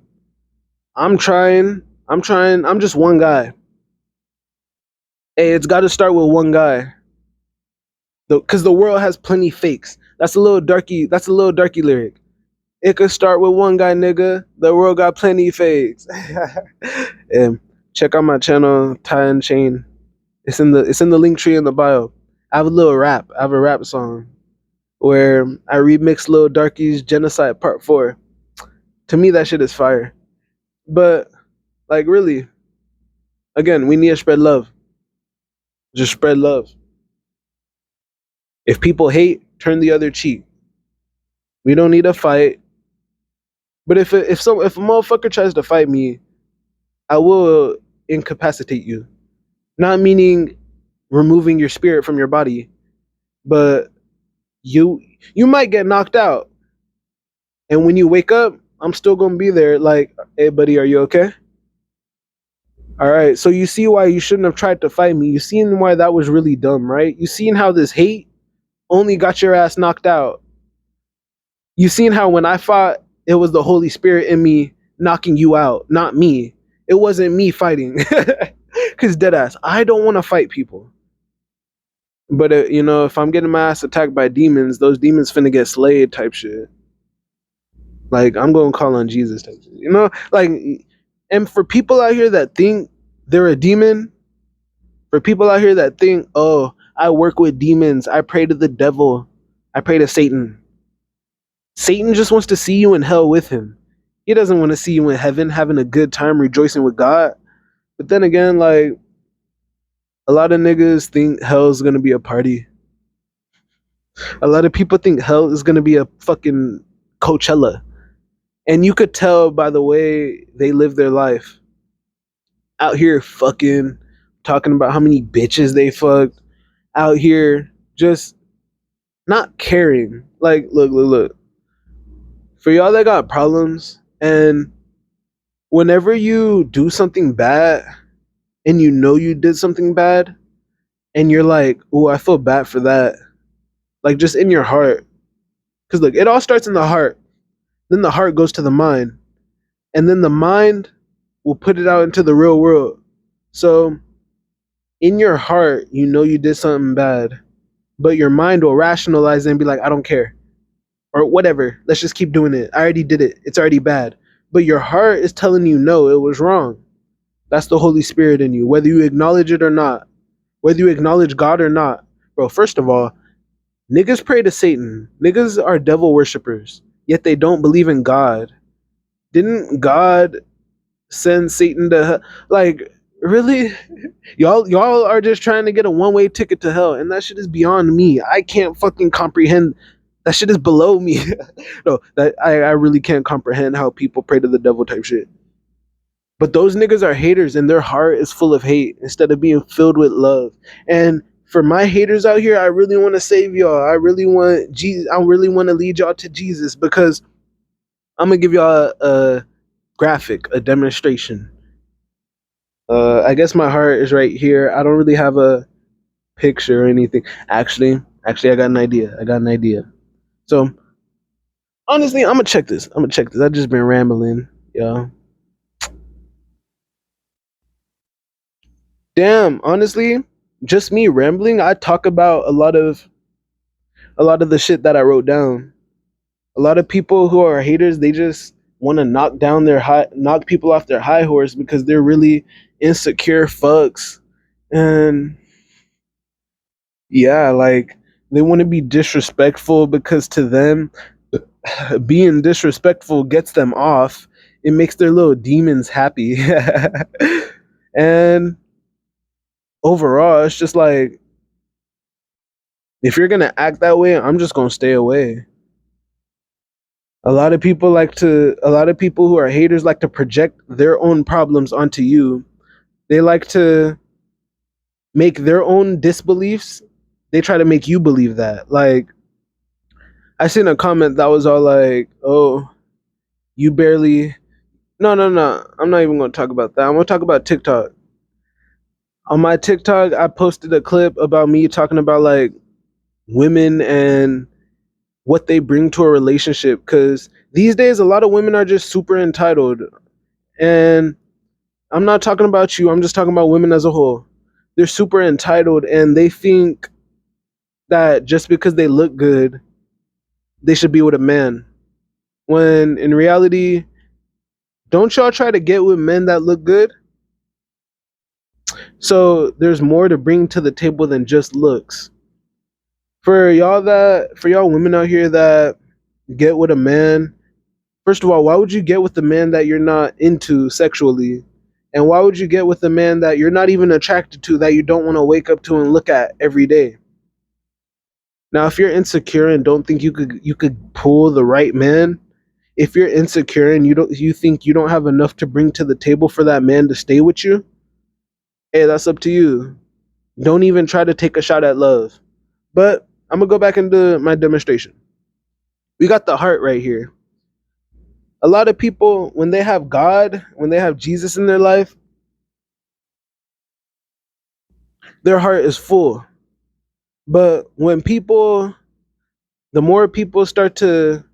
I'm trying. I'm trying. I'm just one guy. Hey, it's got to start with one guy. Because the world has plenty fakes. That's a little darky. That's a little darky lyric. It could start with one guy, nigga. The world got plenty fakes. And check out my channel, Tie and Chain. It's in the link tree in the bio. I have a little rap. I have a rap song where I remix Lil Darky's Genocide Part 4. To me, that shit is fire. But like, really, again, we need to spread love. Just spread love. If people hate, turn the other cheek. We don't need to fight. But if a motherfucker tries to fight me, I will incapacitate you. Not meaning removing your spirit from your body, but you might get knocked out. And when you wake up, I'm still gonna be there. Like, hey, buddy, are you okay? All right. So you see why you shouldn't have tried to fight me. You seen why that was really dumb, right? You seen how this hate only got your ass knocked out. You seen how when I fought, it was the Holy Spirit in me knocking you out, not me. It wasn't me fighting. Cause deadass, I don't want to fight people. But if I'm getting my ass attacked by demons, those demons finna get slayed type shit. Like I'm going to call on Jesus type shit. Like, and for people out here that think they're a demon, for people out here that think, oh, I work with demons, I pray to the devil, I pray to Satan. Satan just wants to see you in hell with him. He doesn't want to see you in heaven having a good time rejoicing with God. But then again, like a lot of niggas think hell's gonna be a party. A lot of people think hell is gonna be a fucking Coachella. And you could tell by the way they live their life. Out here fucking talking about how many bitches they fucked. Out here just not caring. Like, look. For y'all that got problems, and whenever you do something bad and you know you did something bad, and you're like, oh, I feel bad for that. Like, just in your heart. Because, look, it all starts in the heart. Then the heart goes to the mind. And then the mind will put it out into the real world. So, in your heart, you know you did something bad. But your mind will rationalize it and be like, I don't care. Or whatever. Let's just keep doing it. I already did it. It's already bad. But your heart is telling you, no, it was wrong. That's the Holy Spirit in you, whether you acknowledge it or not, whether you acknowledge God or not. Bro, first of all, niggas pray to Satan. Niggas are devil worshippers, yet they don't believe in God. Didn't God send Satan to hell? Like, really? Y'all are just trying to get a one-way ticket to hell, and that shit is beyond me. I can't fucking comprehend. That shit is below me. No, that I really can't comprehend how people pray to the devil type shit. But those niggas are haters and their heart is full of hate instead of being filled with love. And for my haters out here, I really want to save y'all. I really want Jesus. I really want to lead y'all to Jesus because I'm gonna give y'all a graphic, a demonstration. I guess my heart is right here. I don't really have a picture or anything. Actually, I got an idea. So honestly, I'm gonna check this. I just been rambling, yo. Damn, honestly, just me rambling. I talk about a lot of the shit that I wrote down. A lot of people who are haters, they just want to knock people off their high horse because they're really insecure fucks. And yeah, like they want to be disrespectful because to them being disrespectful gets them off. It makes their little demons happy. And overall, it's just like If you're gonna act that way, I'm just gonna stay away. A lot of people who are haters like to project their own problems onto you. They like to make their own disbeliefs. They try to make you believe that. Like, I seen a comment that was all like, "Oh, you barely." No, no, no. I'm not even going to talk about that. I'm going to talk about TikTok. On my TikTok, I posted a clip about me talking about like women and what they bring to a relationship. Because these days, a lot of women are just super entitled. And I'm not talking about you. I'm just talking about women as a whole. They're super entitled, and they think that just because they look good, they should be with a man. When in reality, don't y'all try to get with men that look good? So there's more to bring to the table than just looks. For y'all women out here that get with a man, first of all, why would you get with the man that you're not into sexually? And why would you get with a man that you're not even attracted to, that you don't want to wake up to and look at every day? Now, if you're insecure and don't think you could pull the right man, if you're insecure and you think you don't have enough to bring to the table for that man to stay with you, hey, that's up to you. Don't even try to take a shot at love. But I'm gonna go back into my demonstration. We got the heart right here. A lot of people, when they have God, when they have Jesus in their life, their heart is full. But the more people start to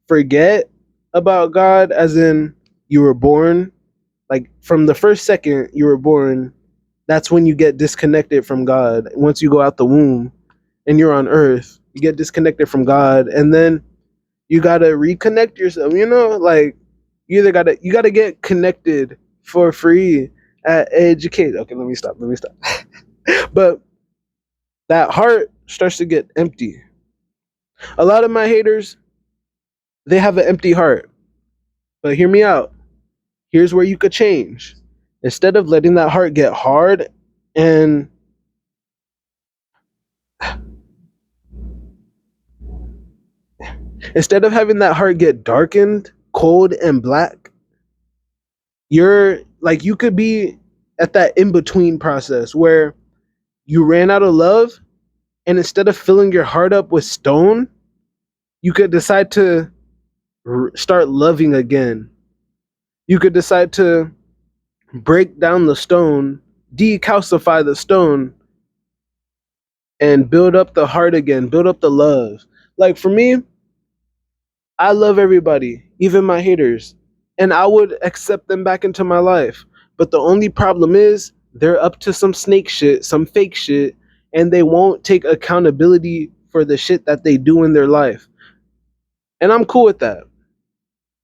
forget about God, as in you were born, like from the first second you were born, that's when you get disconnected from God. Once you go out the womb and you're on earth, you get disconnected from God, and then you gotta reconnect yourself. Like you gotta get connected for free at educate. Okay, let me stop. Let me stop. But that heart starts to get empty. A lot of my haters, they have an empty heart. But hear me out. Here's where you could change. Instead of letting that heart get hard and instead of having that heart get darkened, cold, and black, you could be at that in between process where you ran out of love, and instead of filling your heart up with stone, you could decide to start loving again. You could decide to break down the stone, decalcify the stone, and build up the heart again, build up the love. Like for me, I love everybody, even my haters, and I would accept them back into my life. But the only problem is they're up to some snake shit, some fake shit, and they won't take accountability for the shit that they do in their life. And I'm cool with that.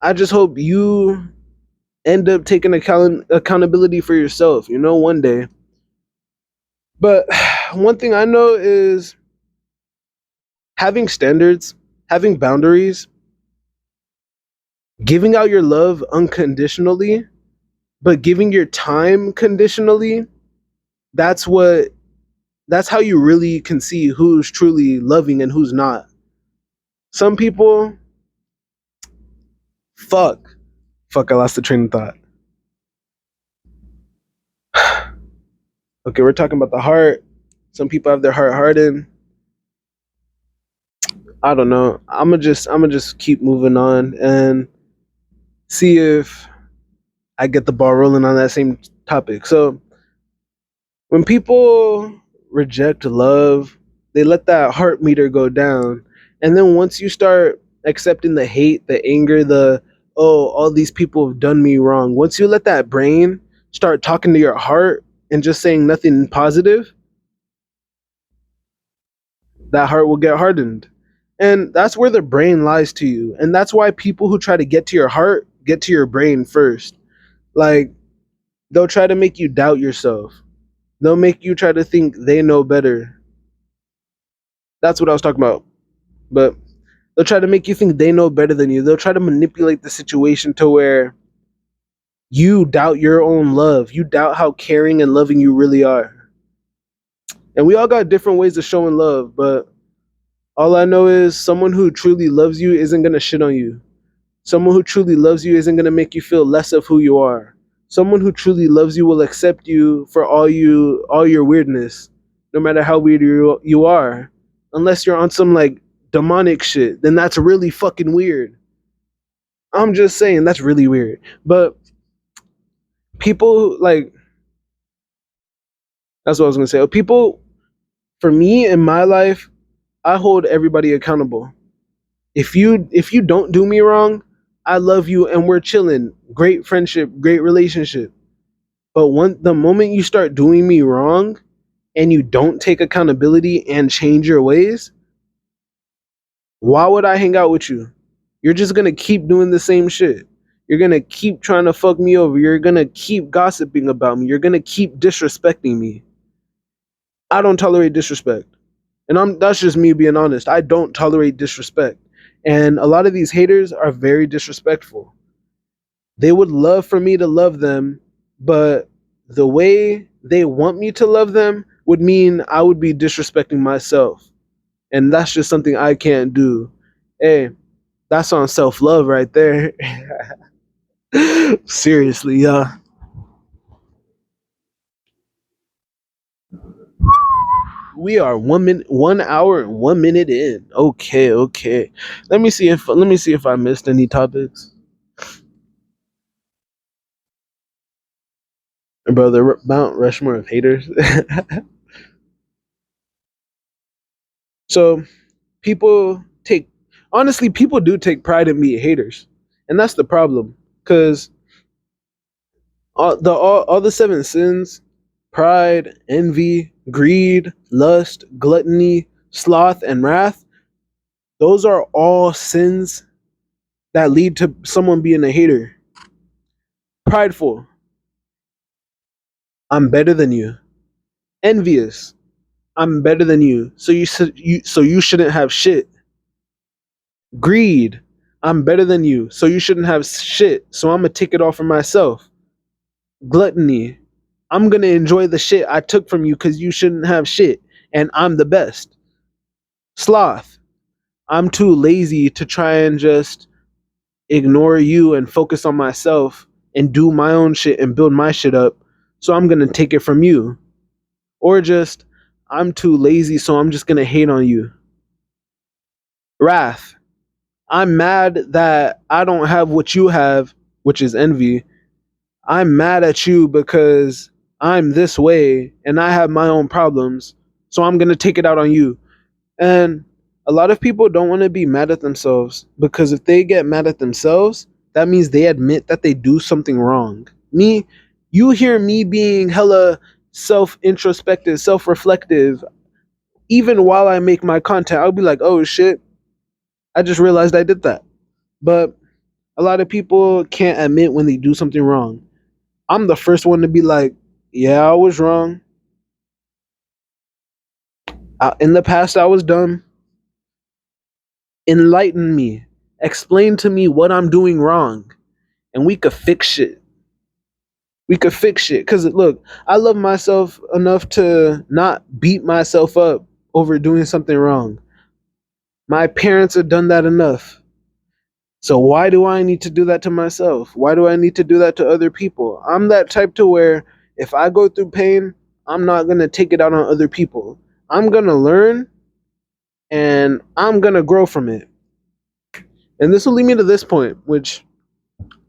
I just hope you end up taking accountability for yourself, one day. But one thing I know is having standards, having boundaries, giving out your love unconditionally, but giving your time conditionally, that's what that's how you really can see who's truly loving and who's not. Some people, fuck. Fuck, I lost the train of thought. Okay, we're talking about the heart. Some people have their heart hardened. I don't know. I'm gonna just keep moving on and see if I get the ball rolling on that same topic. So when people reject love, they let that heart meter go down. And then once you start accepting the hate, the anger, oh, all these people have done me wrong. Once you let that brain start talking to your heart and just saying nothing positive, that heart will get hardened. And that's where the brain lies to you. And that's why people who try to get to your heart get to your brain first. Like, they'll try to make you doubt yourself. They'll make you try to think they know better. That's what I was talking about. But they'll try to make you think they know better than you. They'll try to manipulate the situation to where you doubt your own love. You doubt how caring and loving you really are. And we all got different ways of showing love, but All I know is someone who truly loves you isn't gonna shit on you. Someone who truly loves you isn't gonna make you feel less of who you are. Someone who truly loves you will accept you for all your weirdness, no matter how weird you are. Unless you're on some like demonic shit, then that's really fucking weird. I'm just saying that's really weird. But people like that's what I was gonna say. People for me in my life, I hold everybody accountable. If you don't do me wrong, I love you and we're chilling. Great friendship, great relationship. But the moment you start doing me wrong and you don't take accountability and change your ways, why would I hang out with you? You're just gonna keep doing the same shit. You're gonna keep trying to fuck me over. You're gonna keep gossiping about me. You're gonna keep disrespecting me. I don't tolerate disrespect. And that's just me being honest. I don't tolerate disrespect. And a lot of these haters are very disrespectful. They would love for me to love them, but the way they want me to love them would mean I would be disrespecting myself. And that's just something I can't do. Hey, that's on self love right there. Seriously, yeah. We are 1 hour and 1 minute in. Okay, okay. Let me see if I missed any topics. Bro, the Mount Rushmore of haters. So people take honestly, people do take pride in being haters, and that's the problem. Because all the seven sins, pride, envy, greed, lust, gluttony, sloth, and wrath, those are all sins that lead to someone being a hater. Prideful, I'm better than you. Envious, I'm better than you. So you shouldn't have shit. Greed, I'm better than you. So you shouldn't have shit. So I'm gonna take it all for myself. Gluttony, I'm gonna enjoy the shit I took from you because you shouldn't have shit, and I'm the best. Sloth, I'm too lazy to try and just ignore you and focus on myself and do my own shit and build my shit up. So I'm gonna take it from you. Or just, I'm too lazy, so I'm just gonna hate on you. Wrath, I'm mad that I don't have what you have, which is envy. I'm mad at you because I'm this way and I have my own problems. So I'm going to take it out on you. And a lot of people don't want to be mad at themselves because if they get mad at themselves, that means they admit that they do something wrong. Me, you hear me being hella self introspective, self reflective. Even while I make my content, I'll be like, oh shit, I just realized I did that. But a lot of people can't admit when they do something wrong. I'm the first one to be like, yeah, I was wrong. In the past, I was dumb. Enlighten me. Explain to me what I'm doing wrong. And we could fix shit. We could fix shit. Because, look, I love myself enough to not beat myself up over doing something wrong. My parents have done that enough. So why do I need to do that to myself? Why do I need to do that to other people? I'm that type to where if I go through pain, I'm not going to take it out on other people. I'm going to learn and I'm going to grow from it. And this will lead me to this point, which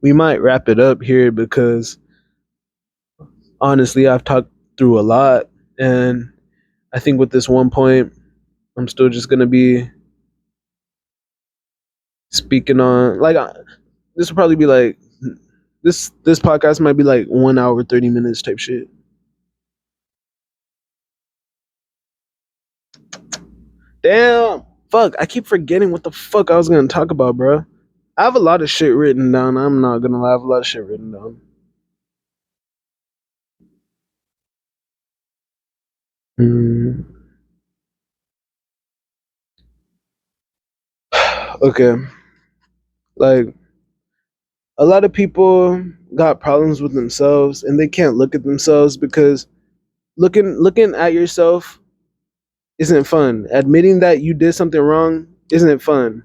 we might wrap it up here because honestly, I've talked through a lot. And I think with this one point, I'm still just going to be speaking on, like, this will probably be like, this podcast might be like 1 hour, 30 minutes type shit. Damn. Fuck. I keep forgetting what the fuck I was gonna talk about, bro. I have a lot of shit written down. I'm not gonna lie, I have a lot of shit written down. Mm. Okay. Like a lot of people got problems with themselves and they can't look at themselves because looking at yourself isn't fun. Admitting that you did something wrong isn't fun.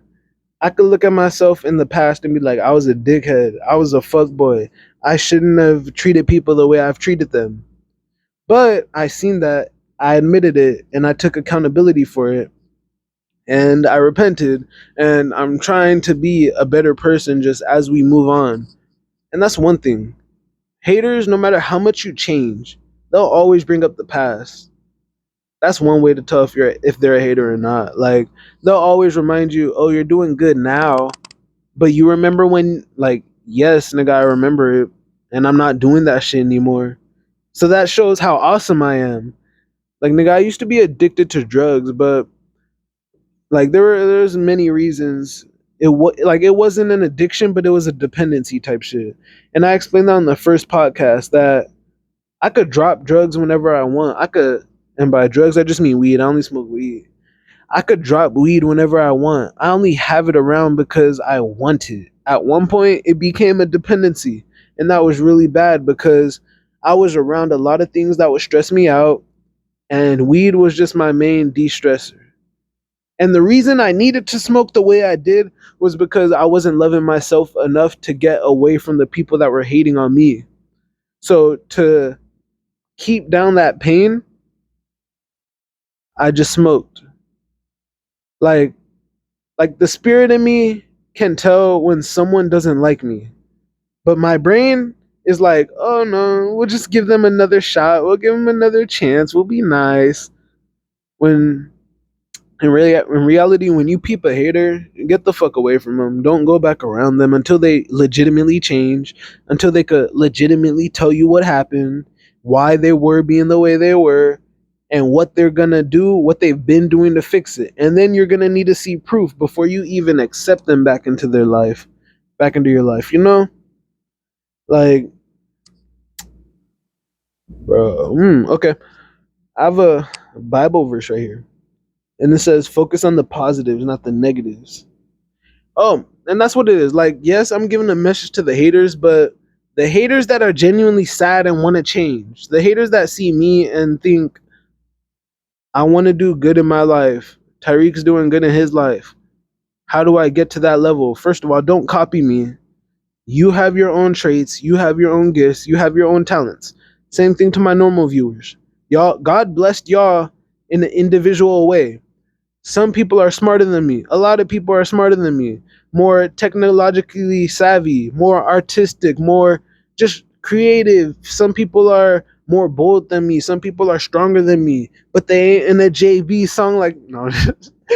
I could look at myself in the past and be like, I was a dickhead. I was a fuckboy. I shouldn't have treated people the way I've treated them. But I seen that, I admitted it, and I took accountability for it, and I repented, and I'm trying to be a better person just as we move on. And that's one thing. Haters, no matter how much you change, they'll always bring up the past. That's one way to tell if they're a hater or not. Like, they'll always remind you, "Oh, you're doing good now, but you remember when, like, yes, nigga, I remember it, and I'm not doing that shit anymore." So that shows how awesome I am. Like, nigga, I used to be addicted to drugs, but like there's many reasons. It wasn't an addiction, but it was a dependency type shit. And I explained that on the first podcast that I could drop drugs whenever I want. I could, and by drugs I just mean weed. I only smoke weed. I could drop weed whenever I want. I only have it around because I want it. At one point, it became a dependency, and that was really bad because I was around a lot of things that would stress me out, and weed was just my main de-stressor. And the reason I needed to smoke the way I did was because I wasn't loving myself enough to get away from the people that were hating on me. So to keep down that pain, I just smoked. Like like the spirit in me can tell when someone doesn't like me. But my brain is like, "Oh no, we'll just give them another shot. We'll give them another chance. We'll be nice." When in reality, when you peep a hater, get the fuck away from them. Don't go back around them until they legitimately change, until they could legitimately tell you what happened, why they were being the way they were, and what they're gonna do, what they've been doing to fix it. And then you're gonna need to see proof before you even accept them back into their life, back into your life. You know, like, bro. Okay, I have a Bible verse right here, and it says, "Focus on the positives, not the negatives." Oh, and that's what it is. Like, yes, I'm giving a message to the haters, but the haters that are genuinely sad and want to change, the haters that see me and think, I want to do good in my life. Tyreek's doing good in his life. How do I get to that level? First of all, don't copy me. You have your own traits, you have your own gifts, you have your own talents. Same thing to my normal viewers. Y'all, God blessed y'all in an individual way. Some people are smarter than me. A lot of people are smarter than me. More technologically savvy, more artistic, more just creative. Some people are more bold than me. Some people are stronger than me. But they ain't in a JB song like no.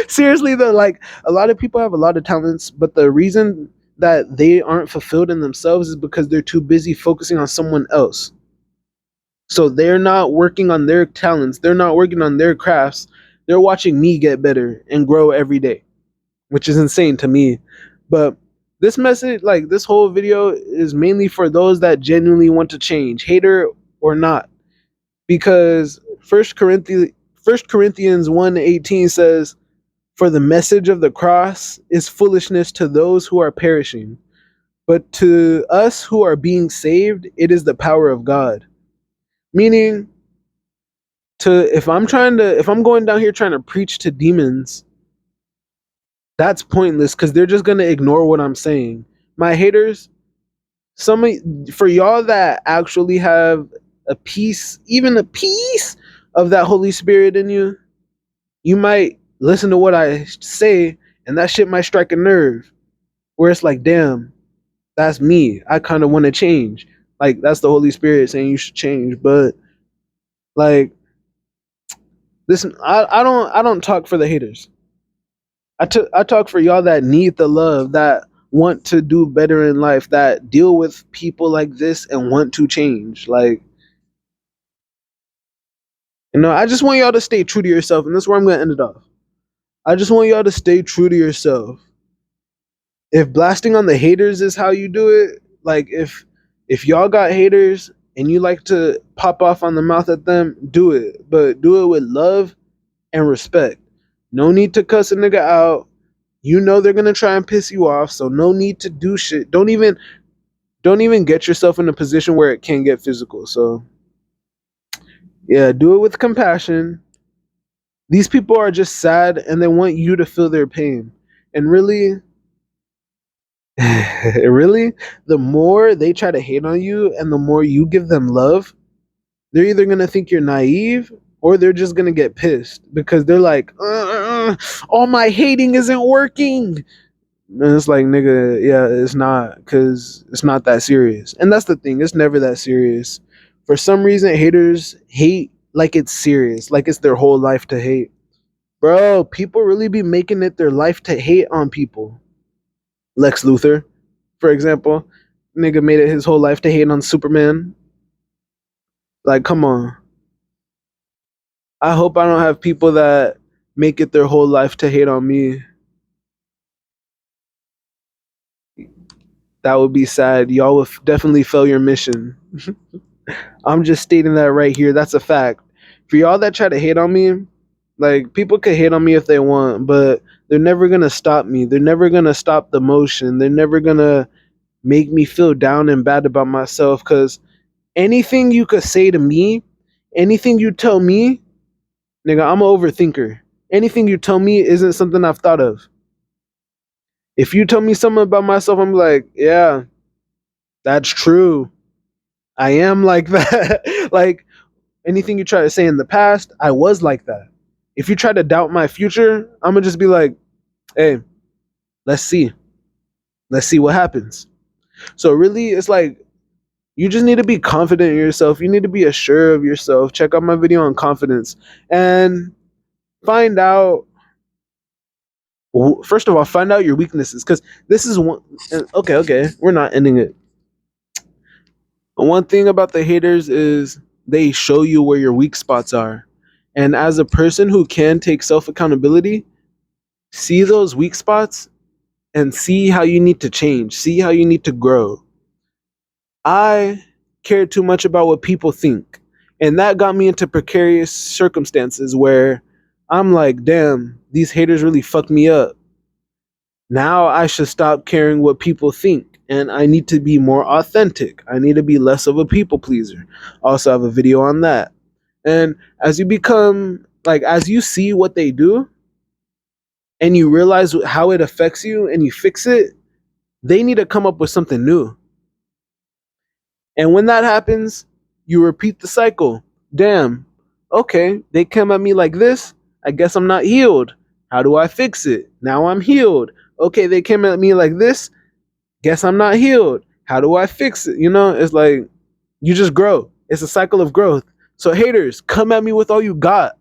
Seriously though, like a lot of people have a lot of talents, but the reason that they aren't fulfilled in themselves is because they're too busy focusing on someone else. So they're not working on their talents, they're not working on their crafts. They're watching me get better and grow every day, which is insane to me. But this message, like this whole video, is mainly for those that genuinely want to change, hater or not. Because First Corinthians 1:18 says, "For the message of the cross is foolishness to those who are perishing, but to us who are being saved, it is the power of God." Meaning, if I'm going down here trying to preach to demons, that's pointless because they're just gonna ignore what I'm saying. My haters, for y'all that actually have a piece, even a piece of that Holy Spirit in you, you might listen to what I say, and that shit might strike a nerve where it's like, damn, that's me. I kind of want to change. Like that's the Holy Spirit saying you should change. But like, listen, I don't talk for the haters. I talk for y'all that need the love, that want to do better in life, that deal with people like this and want to change. Like, I just want y'all to stay true to yourself, and that's where I'm gonna end it off. I just want y'all to stay true to yourself. If blasting on the haters is how you do it, like if y'all got haters and you like to pop off on the mouth at them, do it. But do it with love and respect. No need to cuss a nigga out. You know they're gonna try and piss you off, so no need to do shit. Don't even get yourself in a position where it can get physical. So yeah, do it with compassion. These people are just sad and they want you to feel their pain. And really, really, the more they try to hate on you and the more you give them love, they're either gonna think you're naive or they're just gonna get pissed because they're like, all my hating isn't working. And it's like, nigga, yeah, it's not, because it's not that serious. And that's the thing, it's never that serious. For some reason, haters hate like it's serious, like it's their whole life to hate. Bro, people really be making it their life to hate on people. Lex Luthor, for example, nigga made it his whole life to hate on Superman. Like, come on. I hope I don't have people that make it their whole life to hate on me. That would be sad. Y'all would definitely fail your mission. I'm just stating that right here. That's a fact. For y'all that try to hate on me, like, people could hate on me if they want, but they're never gonna stop me. They're never gonna stop the motion. They're never gonna make me feel down and bad about myself. Cause anything you could say to me, anything you tell me, nigga, I'm an overthinker. Anything you tell me isn't something I've thought of. If you tell me something about myself, I'm like, yeah, that's true. I am like that. Like, anything you try to say in the past, I was like that. If you try to doubt my future, I'm gonna just be like, hey, let's see. Let's see what happens. So really, it's like, you just need to be confident in yourself. You need to be assured of yourself. Check out my video on confidence and find out. First of all, find out your weaknesses, because this is one. Okay, we're not ending it. One thing about the haters is they show you where your weak spots are. And as a person who can take self accountability, see those weak spots and see how you need to change, see how you need to grow. I care too much about what people think. And that got me into precarious circumstances where I'm like, damn, these haters really fucked me up. Now I should stop caring what people think. And I need to be more authentic. I need to be less of a people pleaser. Also have a video on that. And as you become, like, as you see what they do and you realize how it affects you and you fix it, they need to come up with something new. And when that happens, you repeat the cycle. Damn, okay, they come at me like this. I guess I'm not healed. How do I fix it? Now I'm healed. Okay, they came at me like this. Guess I'm not healed. How do I fix it? You know, it's like you just grow. It's a cycle of growth. So, haters, come at me with all you got.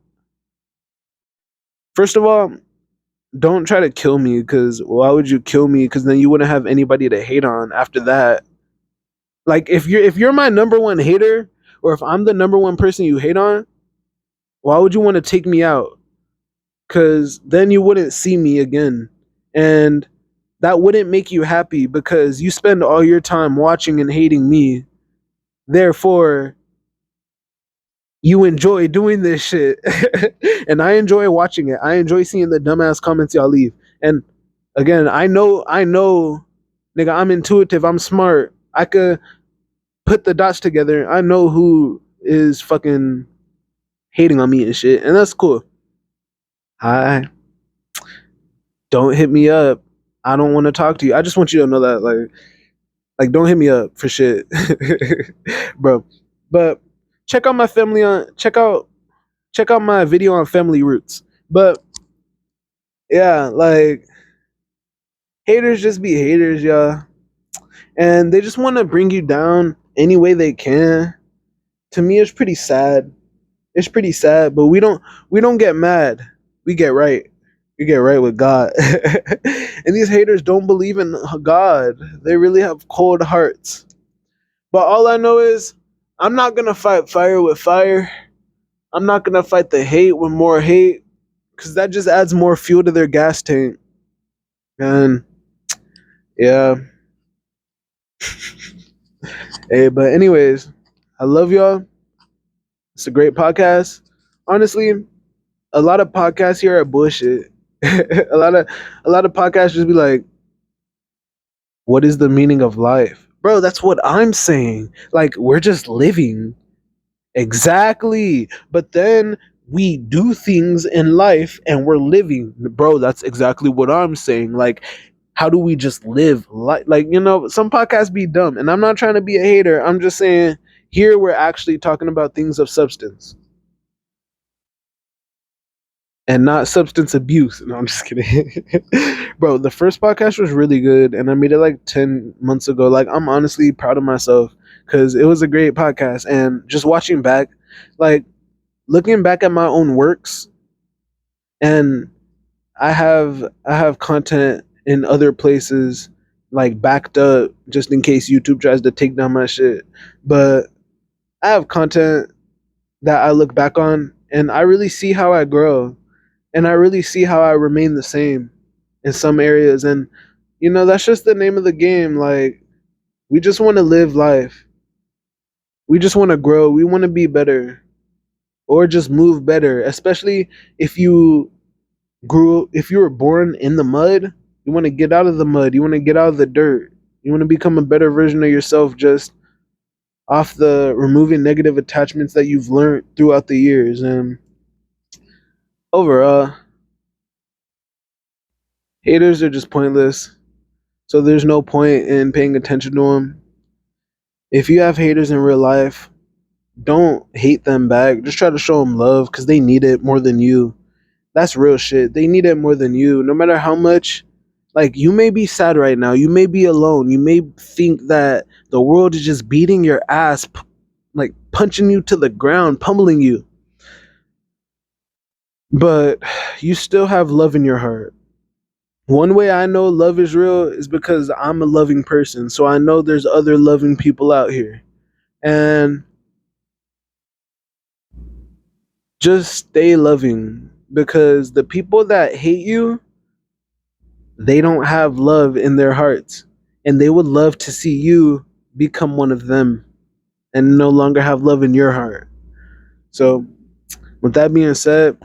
First of all, don't try to kill me, because why would you kill me? Because then you wouldn't have anybody to hate on after that. Like, if you're my number one hater, or if I'm the number one person you hate on, why would you want to take me out? Because then you wouldn't see me again, and that wouldn't make you happy because you spend all your time watching and hating me. Therefore, you enjoy doing this shit, and I enjoy watching it. I enjoy seeing the dumbass comments y'all leave. And again, I know, nigga, I'm intuitive. I'm smart. I could put the dots together. I know who is fucking hating on me and shit, and that's cool. Hi, don't hit me up. I don't want to talk to you. I just want you to know that, like, don't hit me up for shit, bro. But check out my family on check out my video on family roots. But yeah, like, haters just be haters, y'all, and they just want to bring you down any way they can. To me, it's pretty sad. It's pretty sad, but we don't get mad. We get right. We get right with God. And these haters don't believe in God. They really have cold hearts. But all I know is I'm not gonna fight fire with fire. I'm not gonna fight the hate with more hate, because that just adds more fuel to their gas tank. And yeah. Hey, but anyways, I love y'all. It's a great podcast. Honestly, a lot of podcasts here are bullshit. a lot of podcasts just be like, what is the meaning of life? Bro, that's what I'm saying. Like, we're just living. Exactly. But then we do things in life and we're living. Bro, that's exactly what I'm saying. Like, how do we just live like, some podcasts be dumb, and I'm not trying to be a hater. I'm just saying here we're actually talking about things of substance and not substance abuse. No, I'm just kidding. Bro, the first podcast was really good, and I made it like 10 months ago. Like, I'm honestly proud of myself because it was a great podcast. And just watching back, like, looking back at my own works, and I have content in other places, like, backed up just in case YouTube tries to take down my shit. But I have content that I look back on, and I really see how I grow, and I really see how I remain the same in some areas. And that's just the name of the game. Like, we just want to live life. We just want to grow. We want to be better, or just move better, especially if if you were born in the mud. You want to get out of the mud. You want to get out of the dirt. You want to become a better version of yourself, just off the removing negative attachments that you've learned throughout the years. And overall, haters are just pointless. So there's no point in paying attention to them. If you have haters in real life, don't hate them back. Just try to show them love because they need it more than you. That's real shit. They need it more than you. No matter how much, like, you may be sad right now. You may be alone. You may think that the world is just beating your ass, like punching you to the ground, pummeling you. But you still have love in your heart. One way I know love is real is because I'm a loving person. So I know there's other loving people out here. And just stay loving, because the people that hate you, they don't have love in their hearts, and they would love to see you become one of them and no longer have love in your heart. So, with that being said,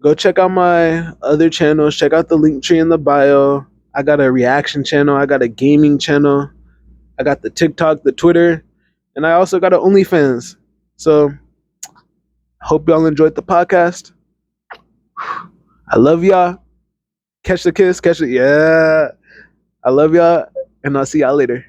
go check out my other channels. Check out the link tree in the bio. I got a reaction channel, I got a gaming channel, I got the TikTok, the Twitter, and I also got an OnlyFans. So, hope y'all enjoyed the podcast. I love y'all. Catch the kiss, catch it. Yeah. I love y'all, and I'll see y'all later.